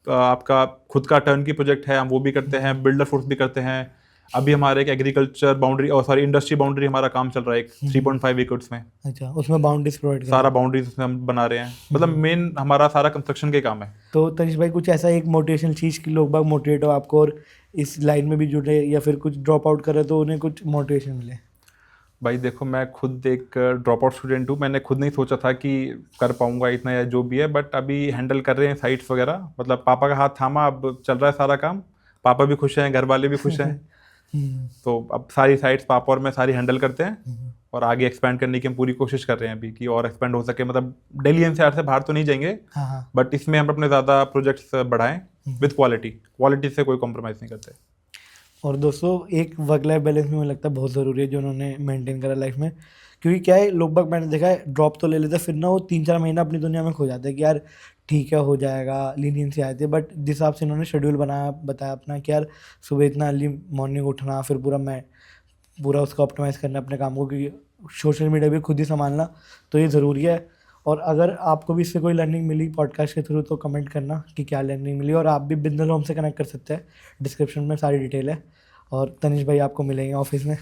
Speaker 2: आपका खुद का टर्न की प्रोजेक्ट है, हम वो भी करते हैं, बिल्डर फोर्स भी करते हैं। अभी हमारे एक एग्रीकल्चर बाउंड्री, और सॉरी इंडस्ट्री बाउंड्री हमारा काम चल रहा है एक 3.5 एकर्स में।
Speaker 1: अच्छा, उसमें बाउंड्रीज प्रोवाइड कर
Speaker 2: सारा बाउंड्रीज उसमें हम बना रहे हैं, मतलब मेन हमारा सारा कंस्ट्रक्शन के काम है।
Speaker 1: तो तनिष भाई कुछ ऐसा एक मोटिवेशनल चीज़ कि लोग बाग मोटिवेट हो आपको और इस लाइन में भी जुड़े, या फिर कुछ ड्रॉप आउट करे तो उन्हें कुछ मोटिवेशन मिले?
Speaker 2: भाई देखो, मैं खुद एक ड्रॉप आउट स्टूडेंट हूँ, मैंने खुद नहीं सोचा था कि कर पाऊंगा इतना या जो भी है, बट अभी हैंडल कर रहे हैं साइट्स वगैरह, मतलब पापा का हाथ थामा, अब चल रहा है सारा काम। पापा भी खुश हैं, घर वाले भी खुश हैं। तो अब सारी साइट्स पापा और मैं सारी हैंडल करते हैं, और आगे एक्सपैंड करने की हम पूरी कोशिश कर रहे हैं अभी कि और एक्सपैंड हो सके। मतलब दिल्ली एनसीआर से बाहर तो नहीं जाएंगे,
Speaker 1: हाँ।
Speaker 2: बट इसमें हम अपने ज़्यादा प्रोजेक्ट्स बढ़ाएं विद क्वालिटी। क्वालिटी से कोई कॉम्प्रोमाइज़ नहीं करते।
Speaker 1: और दोस्तों एक वर्क लाइफ बैलेंस में मुझे लगता है बहुत ज़रूरी है जो उन्होंने मेंटेन करा लाइफ में, क्योंकि क्या है लोग बाग मैंने देखा है ड्रॉप तो ले लेते हैं, फिर ना वो 3-4 महीना अपनी दुनिया में खो जाते हैं कि यार ठीक है हो जाएगा, लीनियंसी आए थे, बट जिस हिसाब से इन्होंने शेड्यूल बनाया बताया अपना कि यार सुबह इतना अर्ली मॉर्निंग उठना, फिर पूरा उसको ऑप्टिमाइज़ करना अपने काम को, क्योंकि सोशल मीडिया भी खुद ही संभालना, तो ये ज़रूरी है। और अगर आपको भी इससे कोई लर्निंग मिली पॉडकास्ट के थ्रू तो कमेंट करना कि क्या लर्निंग मिली, और आप भी बिंदल होम से कनेक्ट कर सकते हैं, डिस्क्रिप्शन में सारी डिटेल है। और तनिष भाई आपको मिलेंगे ऑफिस में।